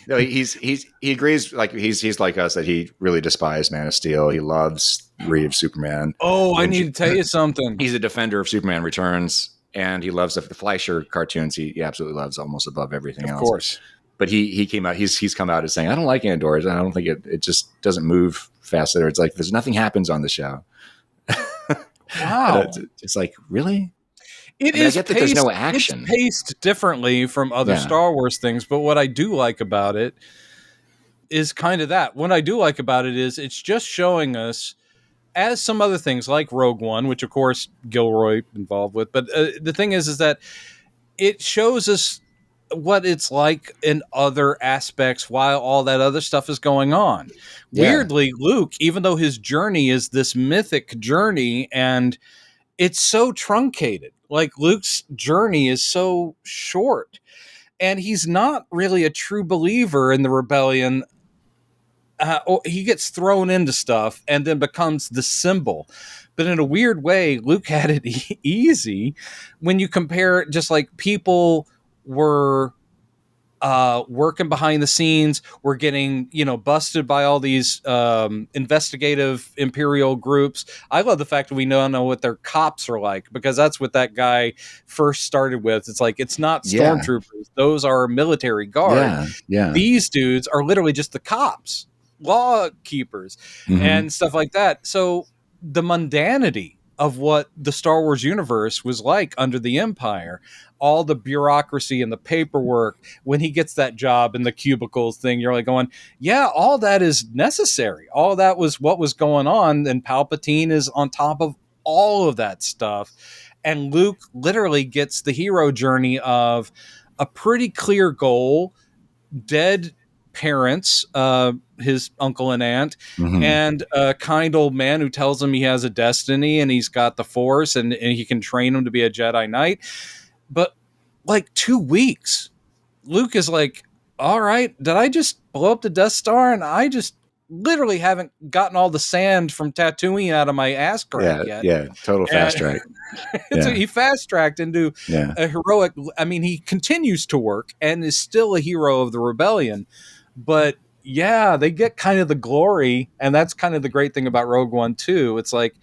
No, he agrees. Like he's like us that he really despised Man of Steel. He loves Reeves Superman. Oh, I need to tell you something. He's a defender of Superman Returns, and he loves the Fleischer cartoons. He absolutely loves almost above everything else. Of course. But he came out. He's come out as saying, I don't like Andor. I don't think it just doesn't move fast. It's like there's nothing happens on the show. Wow. It's like, really? I get that there's no action. It's paced differently from other Star Wars things, but what I do like about it is kind of that. What I do like about it is it's just showing us, as some other things like Rogue One, which of course Gilroy involved with, but the thing is that it shows us what it's like in other aspects while all that other stuff is going on. Yeah. Weirdly, Luke, even though his journey is this mythic journey and it's so truncated, like Luke's journey is so short and he's not really a true believer in the rebellion. He gets thrown into stuff and then becomes the symbol. But in a weird way, Luke had it easy when you compare, just like people were working behind the scenes, we're getting, busted by all these investigative Imperial groups. I love the fact that we now know what their cops are like, because that's what that guy first started with. It's like, it's not stormtroopers. Yeah. Those are military guards. Yeah. These dudes are literally just the cops, law keepers, and stuff like that. So the mundanity of what the Star Wars universe was like under the Empire, all the bureaucracy and the paperwork, when he gets that job in the cubicles thing, you're like going, yeah, all that is necessary. All that was what was going on. And Palpatine is on top of all of that stuff. And Luke literally gets the hero journey of a pretty clear goal, dead parents, his uncle and aunt, and a kind old man who tells him he has a destiny and he's got the Force and he can train him to be a Jedi Knight. But like 2 weeks, Luke is like, all right, did I just blow up the Death Star? And I just literally haven't gotten all the sand from Tatooine out of my ass crack yet. Yeah, total fast track. So he fast tracked into a heroic. I mean, he continues to work and is still a hero of the rebellion. But yeah, they get kind of the glory, and that's kind of the great thing about Rogue One too. It's like,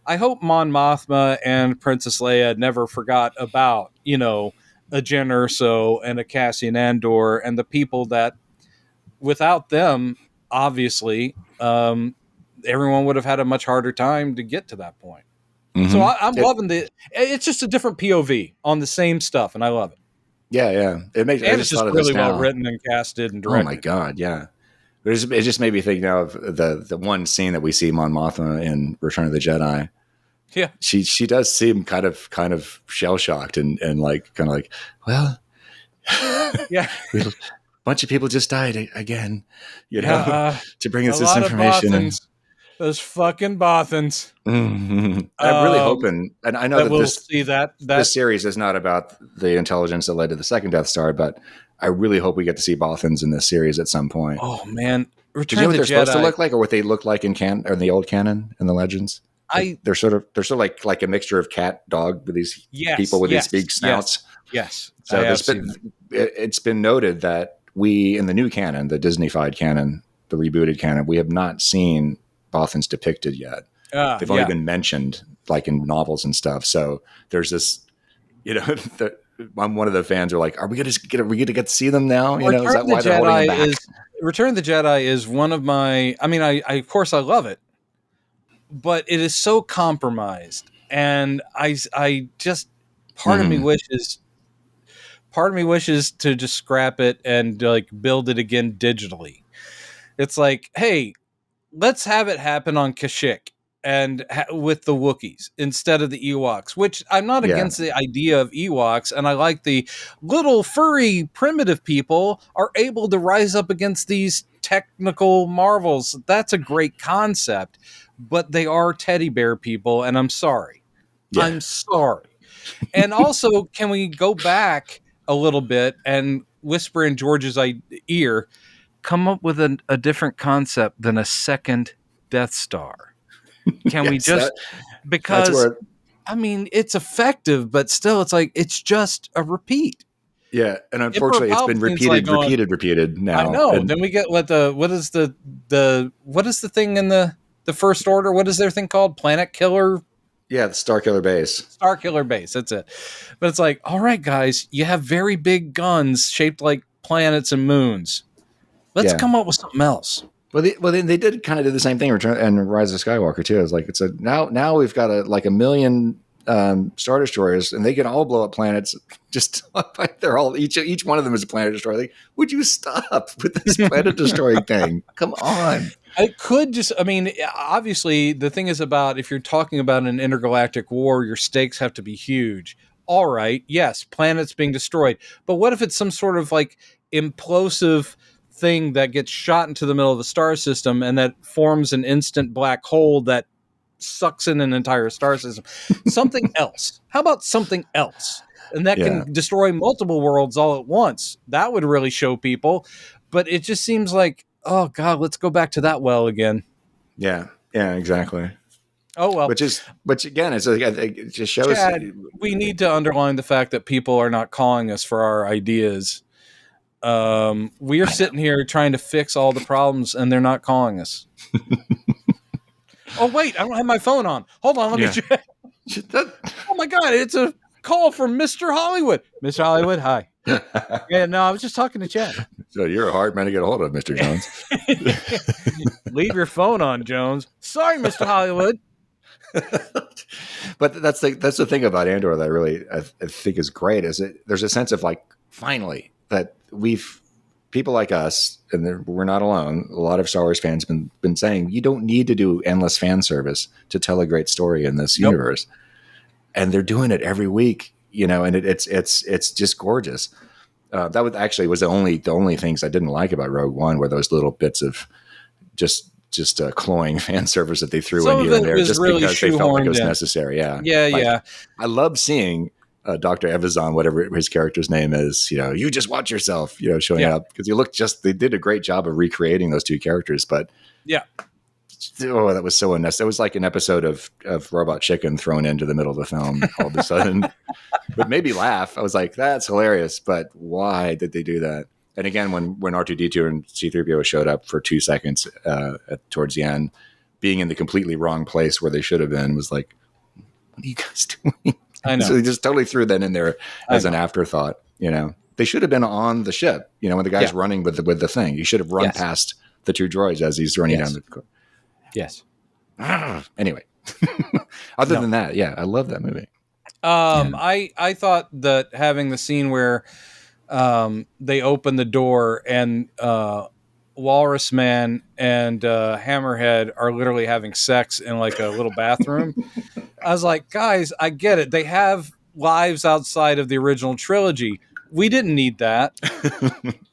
I hope Mon Mothma and Princess Leia never forgot about, a Jyn Erso and a Cassian Andor and the people that, without them, obviously, everyone would have had a much harder time to get to that point. So I'm loving it's just a different POV on the same stuff, and I love it. Yeah. It's just really well written and casted and directed. Oh my God, yeah. It just made me think now of the one scene that we see Mon Mothma in Return of the Jedi. Yeah, she does seem kind of shell shocked and like kind of like, well, yeah, a bunch of people just died again, to bring us this information. Those fucking Bothans. I'm really hoping, and I know that we'll see that this series is not about the intelligence that led to the second Death Star, but I really hope we get to see Bothans in this series at some point. Oh man, Return of the Jedi. They're supposed to look like, or what they look like in the old canon in the Legends? They're sort of like a mixture of cat dog with these people with these big snouts. Yes. So it's been noted that we, in the new canon, the Disney-fied canon, the rebooted canon, we have not seen Bothans depicted yet. They've only been mentioned like in novels and stuff. So there's this, I'm one of the fans who are like, are we going to get to see them now? Is that why they're holding them back? Return of the Jedi is one of my, I of course I love it, but it is so compromised. And I just, part of me wishes to just scrap it and like build it again digitally. It's like, hey, let's have it happen on Kashyyyk and with the Wookiees instead of the Ewoks, which I'm not against the idea of Ewoks. And I like the little furry primitive people are able to rise up against these technical marvels. That's a great concept, but they are teddy bear people. And I'm sorry. Yeah. I'm sorry. And also, can we go back a little bit and whisper in George's ear, come up with a different concept than a second Death Star? Can we Yes, just, that's because, where, I mean, it's effective, but still, it's like, it's just a repeat. yeah. And Emperor unfortunately, it's been Palpatine's like going, repeated I now. know. And Then we get what is the thing in the First Order? What is their thing called? Planet Killer, yeah, the Star Killer base. Star Killer Base. That's it. But it's like, all right, guys, you have very big guns shaped like planets and moons. Let's Yeah. come up with something else. Well, then they did kind of do the same thing in Rise of Skywalker too. It's like now we've got a million Star Destroyers, and they can all blow up planets. Just like they're all each one of them is a planet destroyer. Like, would you stop with this planet destroying thing? Come on. I could just, I mean, obviously the thing is about, if you're talking about an intergalactic war, your stakes have to be huge. All right, yes, planets being destroyed, but what if it's some sort of like implosive thing that gets shot into the middle of the star system and that forms an instant black hole that sucks in an entire star system? Something else. How about something else? And that can destroy multiple worlds all at once. That would really show people. But it just seems like, oh God, let's go back to that well again. Yeah, exactly. Oh well. Which again, it just shows. Chad, we need to underline the fact that people are not calling us for our ideas. We are sitting here trying to fix all the problems, and they're not calling us. Oh wait, I don't have my phone on. Hold on, let me check. Oh my God, it's a call from Mr. Hollywood. Mr. Hollywood, hi. Yeah, no, I was just talking to Chad. So you're a hard man to get a hold of, Mr. Jones. Leave your phone on, Jones. Sorry, Mr. Hollywood. But that's the thing about Andor that I really I think is great, is there's a sense of like, finally, that people like us, and we're not alone. A lot of Star Wars fans been saying, you don't need to do endless fan service to tell a great story in this universe, and they're doing it every week, and it's just gorgeous. That was the only things I didn't like about Rogue One were those little bits of just cloying fan service that they threw in here and there, just really because they felt like it was necessary. Yeah. I love seeing Dr. Evazan, whatever his character's name is, you just watch yourself, showing up, because they did a great job of recreating those two characters. But that was so unnecessary. It was like an episode of Robot Chicken thrown into the middle of the film all of a sudden. But made me laugh. I was like, that's hilarious. But why did they do that? And again, when R2-D2 and C-3PO showed up for 2 seconds towards the end, being in the completely wrong place where they should have been, was like, what are you guys doing? I know. So they just totally threw that in there as an afterthought. They should have been on the ship. When the guy's running with the thing, he should have run past the two droids as he's running down the court. Yes. Anyway, other than that, I love that movie. I thought that having the scene where they open the door and Walrus Man and Hammerhead are literally having sex in like a little bathroom. I was like, guys, I get it. They have lives outside of the original trilogy. We didn't need that.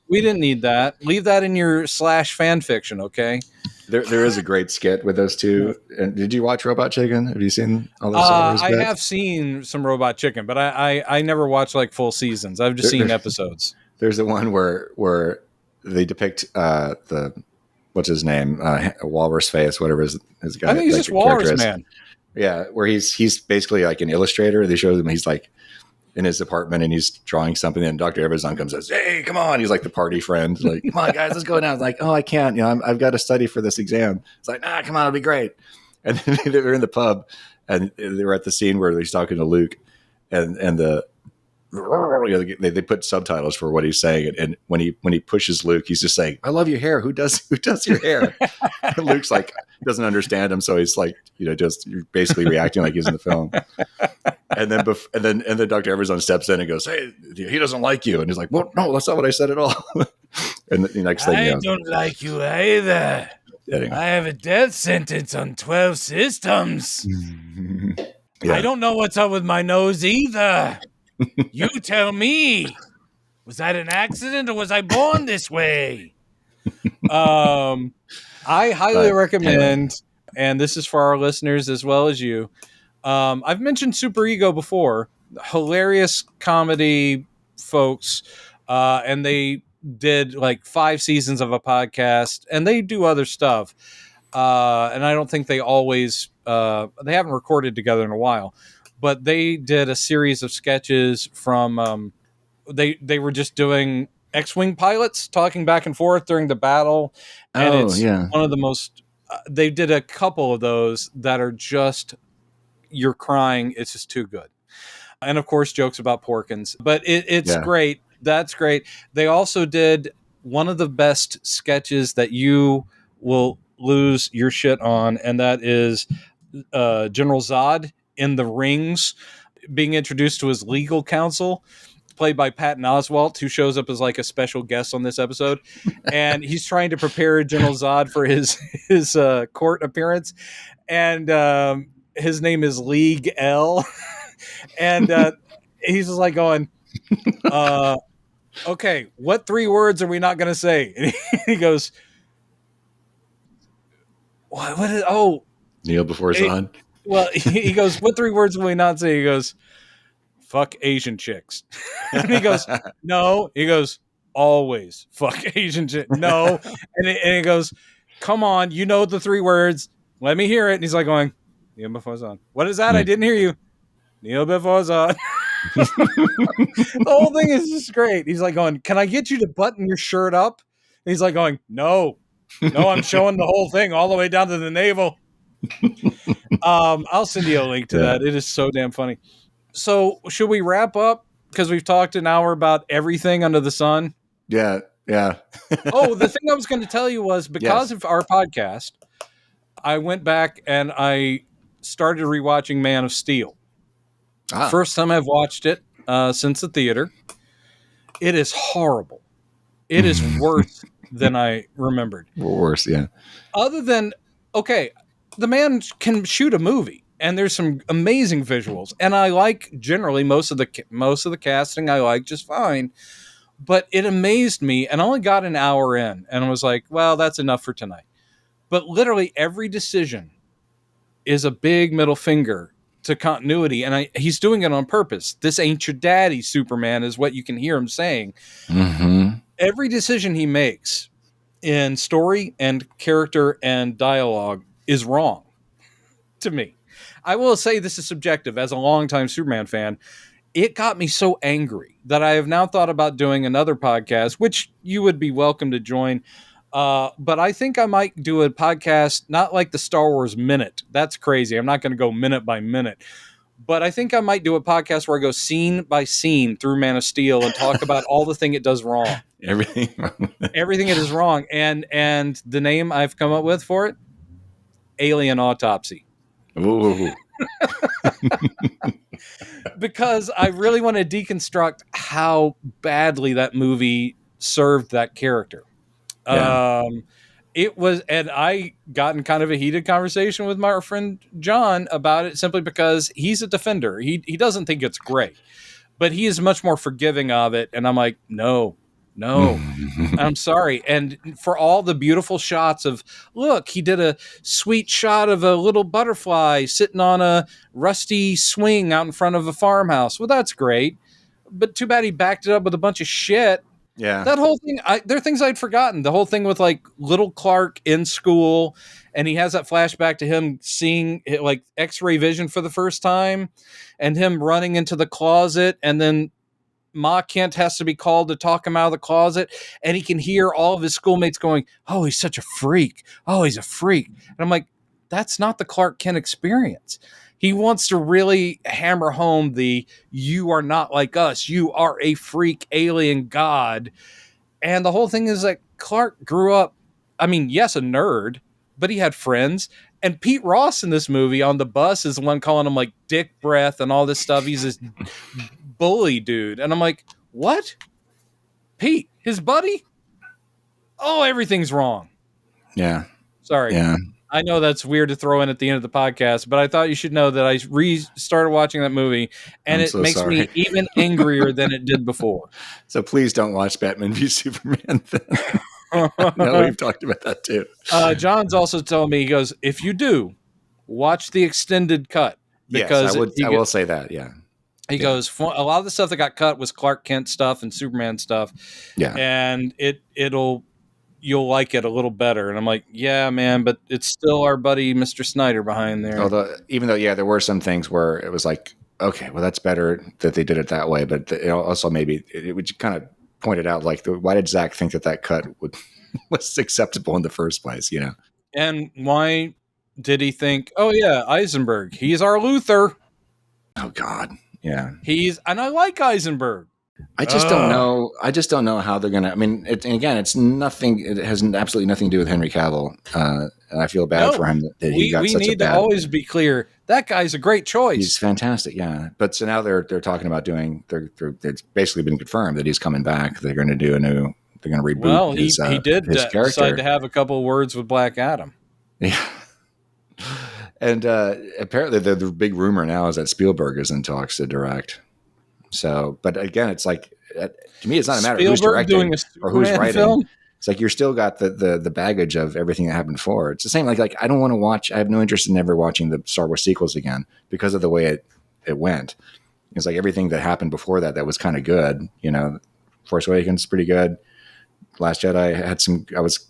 Leave that in your /fan fiction, okay? There is a great skit with those two. And did you watch Robot Chicken? Have you seen all those? I have seen some Robot Chicken, but I never watched like full seasons. I've just seen episodes. There's the one where they depict what's his name, Walrus Face, whatever his guy. I think he's just Walrus Man. Yeah, where he's basically like an illustrator. They show him he's like in his apartment and he's drawing something, and Dr. Evazan comes and says, hey, come on. He's like the party friend. Like, come on, guys, let's go now. It's like, oh, I can't. I've got to study for this exam. It's like, nah, come on, it'll be great. And then they're in the pub, and they were at the scene where he's talking to Luke, and they put subtitles for what he's saying. And when he pushes Luke, he's just saying, I love your hair. Who does your hair? And Luke's like, doesn't understand him. So he's like, just basically reacting like he's in the film. And then Dr. Evazan steps in and goes, hey, he doesn't like you. And he's like, well, no, that's not what I said at all. And the next thing, I don't like you either. Anyway. I have a death sentence on 12 systems. Yeah. I don't know what's up with my nose either. You tell me. Was that an accident or was I born this way? I highly recommend, and this is for our listeners as well as you, I've mentioned Super Ego before. Hilarious comedy folks, and they did like 5 seasons of a podcast, and they do other stuff. And I don't think they always they haven't recorded together in a while, but they did a series of sketches from they were just doing X-wing pilots talking back and forth during the battle, and Oh, it's yeah. one of the most. They did a couple of those that are just you're crying. It's just too good. And of course, jokes about Porkins, but it's Yeah. great. That's great. They also did one of the best sketches that you will lose your shit on, and that is General Zod in the rings being introduced to his legal counsel, played by Patton Oswalt, who shows up as like a special guest on this episode, and he's trying to prepare General Zod for his court appearance, and his name is League L, and he's just like going, "Okay, what 3 words are we not going to say?" And he goes, "What is? Oh, Kneel before Zod. well." He goes, "What 3 words will we not say?" He goes, "Fuck Asian chicks." And he goes, "No." He goes, "Always fuck Asian chicks." No. And he goes, "Come on, you know the 3 words. Let me hear it." And he's like going, "Kneel before Zod." "What is that? I didn't hear you." "Kneel before Zod." The whole thing is just great. He's like going, "Can I get you to button your shirt up?" And he's like going, No, I'm showing the whole thing all the way down to the navel. I'll send you a link to that. It is so damn funny. So should we wrap up? Because we've talked an hour about everything under the sun. Yeah. Oh, the thing I was going to tell you was because of our podcast, I went back and I started rewatching Man of Steel. First time I've watched it since the theater. It is horrible. It is worse than I remembered. Worse, yeah. Other than, okay, the man can shoot a movie, and there's some amazing visuals, and I like generally most of the casting I like just fine. But it amazed me, and I only got an hour in, and I was like, well, that's enough for tonight. But literally every decision is a big middle finger to continuity, and he's doing it on purpose. This ain't your daddy, Superman, is what you can hear him saying. Mm-hmm. Every decision he makes in story and character and dialogue is wrong to me. I will say this is subjective. As a longtime Superman fan, it got me so angry that I have now thought about doing another podcast, which you would be welcome to join. But I think I might do a podcast, not like the Star Wars Minute. That's crazy. I'm not going to go minute by minute. But I think I might do a podcast where I go scene by scene through Man of Steel and talk about all the thing it does wrong. Everything it is wrong. And the name I've come up with for it, Alien Autopsy. Ooh. Because I really want to deconstruct how badly that movie served that character. Yeah. It was, and I got in kind of a heated conversation with my friend John about it simply because he's a defender. He doesn't think it's great, but he is much more forgiving of it. And I'm like, no, I'm sorry. And for all the beautiful shots of, look, he did a sweet shot of a little butterfly sitting on a rusty swing out in front of a farmhouse. Well, that's great. But too bad he backed it up with a bunch of shit. Yeah. That whole thing, there are things I'd forgotten. The whole thing with like little Clark in school, and he has that flashback to him seeing like X-ray vision for the first time, and him running into the closet, and then Ma Kent has to be called to talk him out of the closet, and he can hear all of his schoolmates going, "Oh, he's such a freak. Oh, he's a freak." And I'm like, that's not the Clark Kent experience. He wants to really hammer home the "you are not like us. You are a freak alien god." And the whole thing is that Clark grew up, I mean, yes, a nerd, but he had friends. And Pete Ross in this movie on the bus is the one calling him like dick breath and all this stuff. He's this bully dude. And I'm like, what? Pete, his buddy? Oh, everything's wrong. Yeah. Sorry. Yeah. I know that's weird to throw in at the end of the podcast, but I thought you should know that I started watching that movie, and it makes me even angrier than it did before. So please don't watch Batman v Superman then. No, we've talked about that too. John's also telling me, he goes, if you do, watch the extended cut. because I will say that. Yeah. he goes, a lot of the stuff that got cut was Clark Kent stuff and Superman stuff. Yeah. And you'll like it a little better. And I'm like, yeah, man, but it's still our buddy, Mr. Snyder behind there. Although, even though, there were some things where it was like, okay, well, that's better that they did it that way. But it also maybe it would kind of pointed out, like, why did Zack think that cut was acceptable in the first place, And why did he think, oh, yeah, Eisenberg, he's our Luther. Oh, God. Yeah. And I like Eisenberg. I just don't know. I just don't know how they're going to. I mean, it's nothing. It has absolutely nothing to do with Henry Cavill. And I feel bad for him that he got such a bad. We need to always be clear. That guy's a great choice. He's fantastic. Yeah. But so now they're talking about it's basically been confirmed that he's coming back. They're going to do they're going to reboot. Well, he did decide to have a couple of words with Black Adam. Yeah. And apparently the big rumor now is that Spielberg is in talks to direct. So, but again, it's like, to me, it's not a matter of who's directing or who's writing. Film? It's like you're still got the baggage of everything that happened before. It's the same. Like I don't want to watch. I have no interest in ever watching the Star Wars sequels again because of the way it went. It's like everything that happened before that was kind of good. Force Awakens is pretty good. Last Jedi had some.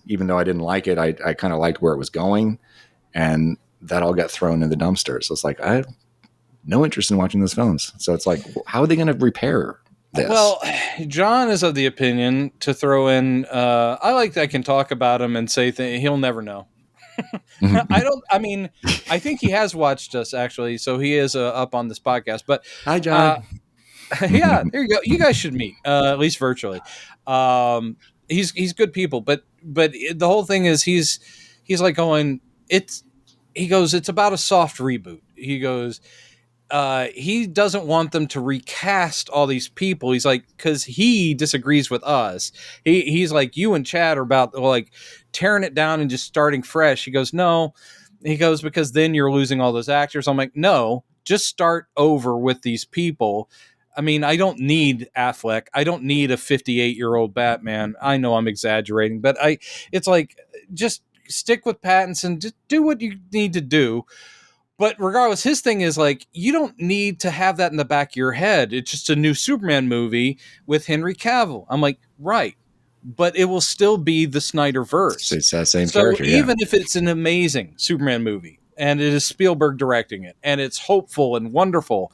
Even though I didn't like it, I kind of liked where it was going, and that all got thrown in the dumpster. So it's like I have no interest in watching those films. So it's like, how are they going to repair this? Well, John is of the opinion to throw in. I can talk about him and say he'll never know. I think he has watched us actually, so he is up on this podcast. But hi, John. Yeah, there you go. You guys should meet at least virtually. He's good people, but the whole thing is he's like going. He goes, it's about a soft reboot. He goes. He doesn't want them to recast all these people. He's like, because he disagrees with us. He's like, you and Chad are about like tearing it down and just starting fresh. He goes, no. He goes, because then you're losing all those actors. I'm like, no, just start over with these people. I mean, I don't need Affleck. I don't need a 58-year-old Batman. I know I'm exaggerating, but it's like, just stick with Pattinson. Just do what you need to do. But regardless, his thing is like, you don't need to have that in the back of your head. It's just a new Superman movie with Henry Cavill. I'm like, right. But it will still be the Snyderverse. It's that same character. Even if it's an amazing Superman movie and it is Spielberg directing it and it's hopeful and wonderful,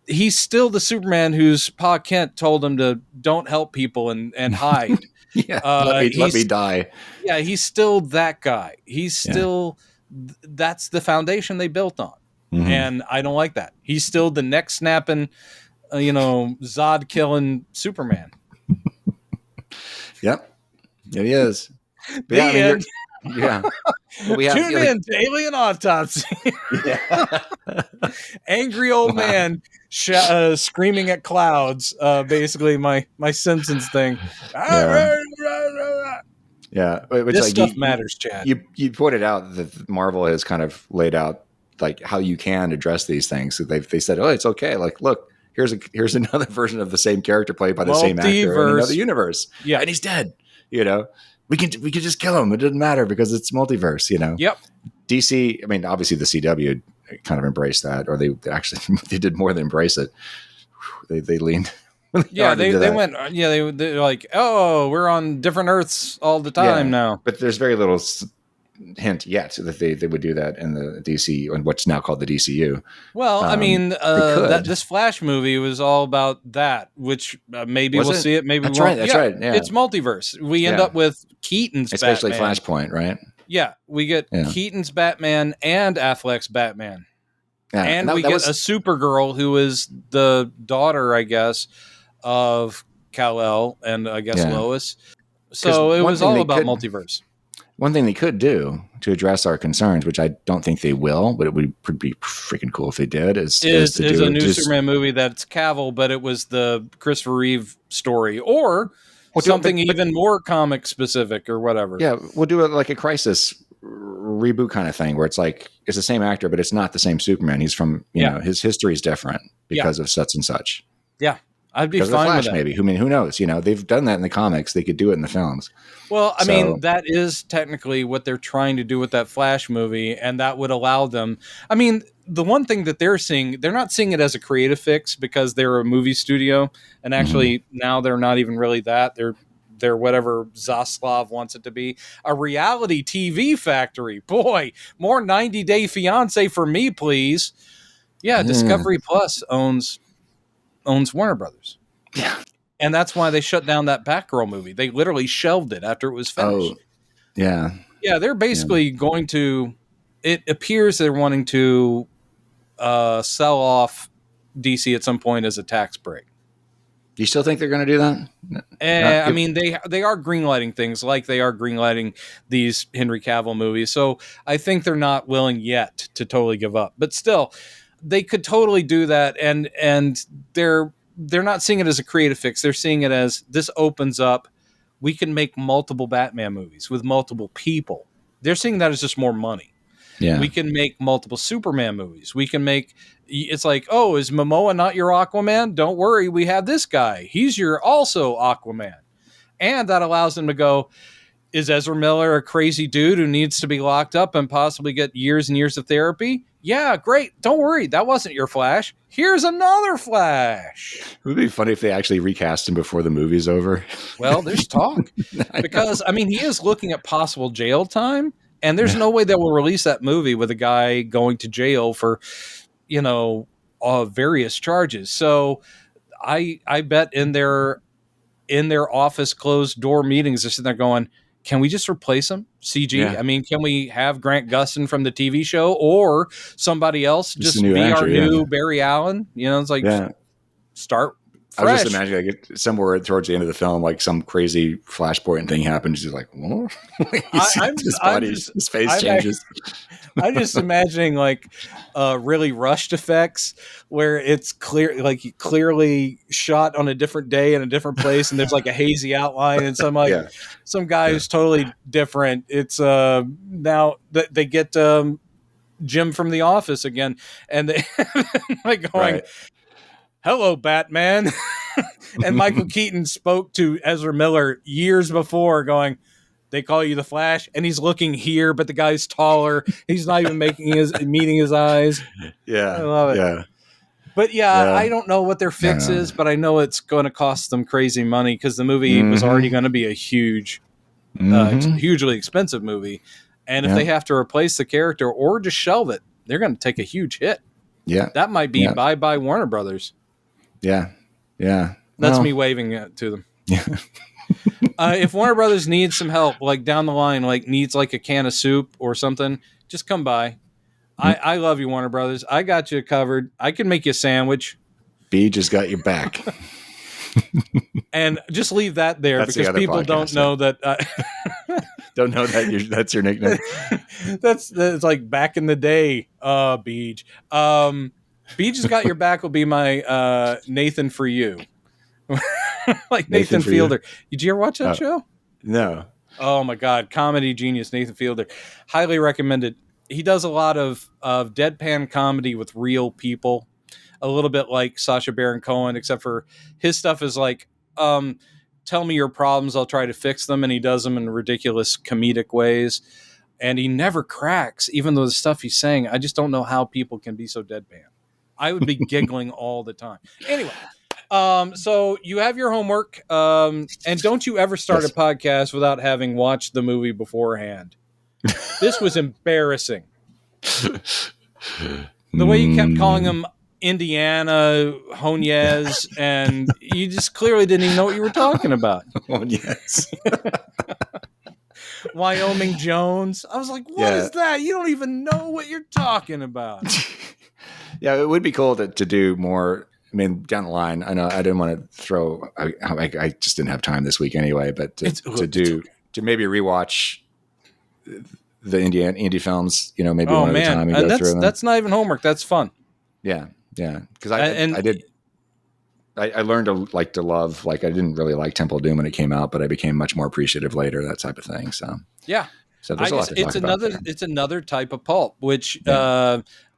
he's still the Superman whose Pa Kent told him to don't help people and hide. Let me die. Yeah, he's still that guy. He's still... That's the foundation they built on. Mm-hmm. And I don't like that. He's still the neck snapping, Zod killing Superman. Yep. Yeah, he is. But Tune in to Alien Autopsy. Angry old man screaming at clouds. Basically my Simpsons thing. Yeah, this stuff matters, Chad. You pointed out that Marvel has kind of laid out like how you can address these things. So they said, oh, it's okay. Like, look, here's another version of the same character played by the same actor in another universe. Yeah, and he's dead. We can just kill him. It doesn't matter because it's multiverse. Yep. DC. I mean, obviously the CW kind of embraced that, or they did more than embrace it. They leaned. Yeah, they went. Yeah, they're like, oh, we're on different Earths all the time now. But there's very little hint yet that they would do that in the DC and what's now called the DCU. Well, I mean, this Flash movie was all about that, which maybe we'll see it. Maybe that's we right. won't. That's right. Yeah, it's multiverse. We end up with Keaton's especially Batman. Flashpoint, right? Yeah, we get Keaton's Batman and Affleck's Batman, and we get a Supergirl who is the daughter, I guess, of Kal-El and I guess Lois. So it was all about multiverse. One thing they could do to address our concerns, which I don't think they will, but it would be freaking cool if they did, is a new Superman movie that's Cavill, but it was the Christopher Reeve story, or something even more comic specific or whatever. Yeah, we'll do it like a Crisis reboot kind of thing where it's like it's the same actor, but it's not the same Superman. He's from his history is different because of such and such. Yeah. I'd be because of the fine with Flash, that. maybe. I mean, who knows? You know, they've done that in the comics. They could do it in the films. Well, I So- mean, that is technically what they're trying to do with that Flash movie, and that would allow them. I mean, the one thing that they're not seeing it as a creative fix because they're a movie studio, and actually now they're not even really that. They're whatever Zaslav wants it to be, a reality TV factory. Boy, more 90 Day Fiance for me, please. Yeah, Discovery Plus owns Warner Brothers. Yeah. And that's why they shut down that Batgirl movie. They literally shelved it after it was finished. Oh, yeah. Yeah, they're basically going to. It appears they're wanting to sell off DC at some point as a tax break. Do you still think they're going to do that? I mean, they are greenlighting things like they are greenlighting these Henry Cavill movies. So I think they're not willing yet to totally give up. But still, they could totally do that, and they're not seeing it as a creative fix. They're seeing it as this opens up. We can make multiple Batman movies with multiple people. They're seeing that as just more money. Yeah. We can make multiple Superman movies. We can make, it's like, oh, is Momoa not your Aquaman? Don't worry, we have this guy. He's your also Aquaman. And that allows them to go, is Ezra Miller a crazy dude who needs to be locked up and possibly get years and years of therapy? Yeah, great. Don't worry, that wasn't your Flash. Here's another Flash. It would be funny if they actually recast him before the movie's over. Well, there's talk. Because, I mean, he is looking at possible jail time. And there's no way that will release that movie with a guy going to jail for, various charges. So I bet in their office closed door meetings, they're sitting there going, can we just replace him? CG? Yeah. I mean, can we have Grant Gustin from the TV show or somebody else just be our new Barry Allen? It's like start fresh. I was just imagining like somewhere towards the end of the film, like some crazy Flashpoint thing happens. He's like, "What?" His face changes. I'm just imagining like really rushed effects where it's clear, like clearly shot on a different day in a different place, and there's like a hazy outline, and some guy who's totally different. It's now that they get Jim from The Office again, and they like going. Right. Hello, Batman. And Michael Keaton spoke to Ezra Miller years before going, they call you the Flash, and he's looking here, but the guy's taller. He's not even meeting his eyes. Yeah. I love it. Yeah. But I don't know what their fix is, but I know it's going to cost them crazy money because the movie was already going to be a huge, hugely expensive movie. And if they have to replace the character or just shelve it, they're going to take a huge hit. Yeah. That might be bye-bye Warner Brothers. Yeah. Yeah. That's me waving it to them. Yeah. If Warner Brothers needs some help, like down the line, like needs like a can of soup or something, just come by. I love you, Warner Brothers. I got you covered. I can make you a sandwich. B just got your back. And just leave that there because people don't know that. Don't know that that's your nickname. That's like back in the day, Beej. Beej has got your back will be my Nathan for you. Like Nathan Fielder. Did you ever watch that show? No. Oh my God. Comedy genius, Nathan Fielder. Highly recommended. He does a lot of deadpan comedy with real people. A little bit like Sacha Baron Cohen, except for his stuff is like, tell me your problems, I'll try to fix them. And he does them in ridiculous comedic ways. And he never cracks, even though the stuff he's saying, I just don't know how people can be so deadpan. I would be giggling all the time. Anyway, so you have your homework, and don't you ever start a podcast without having watched the movie beforehand. This was embarrassing. The way you kept calling them Indiana, Honez, and you just clearly didn't even know what you were talking about. Honez. Wyoming Jones. I was like, what is that? You don't even know what you're talking about. Yeah, it would be cool to do more. I mean, down the line, I know I didn't want to throw. I just didn't have time this week anyway. But to maybe rewatch the indie films, maybe one at a time and go through them. That's not even homework. That's fun. Yeah, because I learned to love. Like I didn't really like Temple of Doom when it came out, but I became much more appreciative later. That type of thing. So yeah. So there's a lot to talk about there. It's another type of pulp, which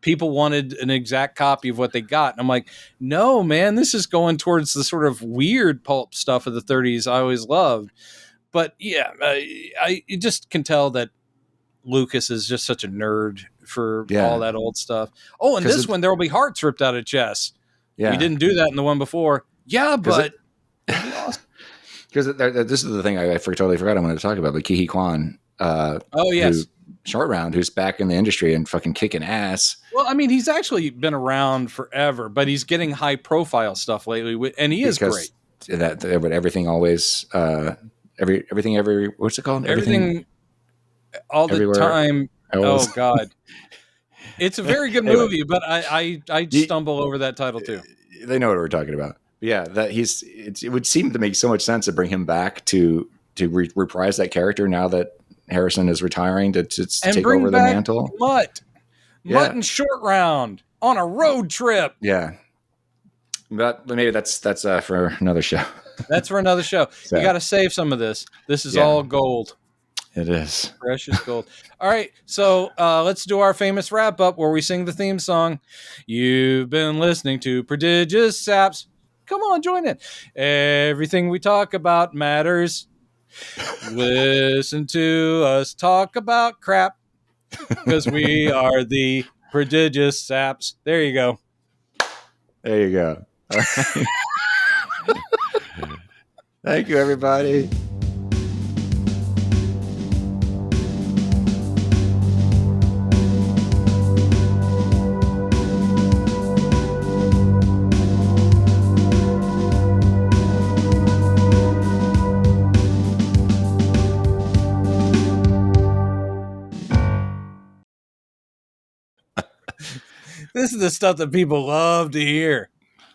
people wanted an exact copy of what they got. And I'm like, no, man, this is going towards the sort of weird pulp stuff of the 30s I always loved. But yeah, I you just can tell that Lucas is just such a nerd for all that old stuff. Oh, and this one, there will be hearts ripped out of chests. Yeah. We didn't do that in the one before. Yeah, but because this is the thing I totally forgot I wanted to talk about, but Ki-Hee Kwan. Short Round, who's back in the industry and fucking kicking ass. Well, I mean, he's actually been around forever, but he's getting high profile stuff lately, and he is great. That everything always, everything every what's it called? Everything all the time. Oh God, it's a very good movie, but I stumble over that title too. They know what we're talking about. But yeah, that it would seem to make so much sense to bring him back to reprise that character now that Harrison is retiring to take over the mantle. Mutt and Short Round on a road trip. Yeah, but maybe that's for another show. That's for another show. So, you got to save some of this. This is all gold. It is precious gold. All right, so let's do our famous wrap up where we sing the theme song. You've been listening to Prodigious Saps. Come on, join it. Everything we talk about matters. Listen to us talk about crap because we are the Prodigious Saps. There you go. There you go. All right. Thank you, everybody. This is the stuff that people love to hear.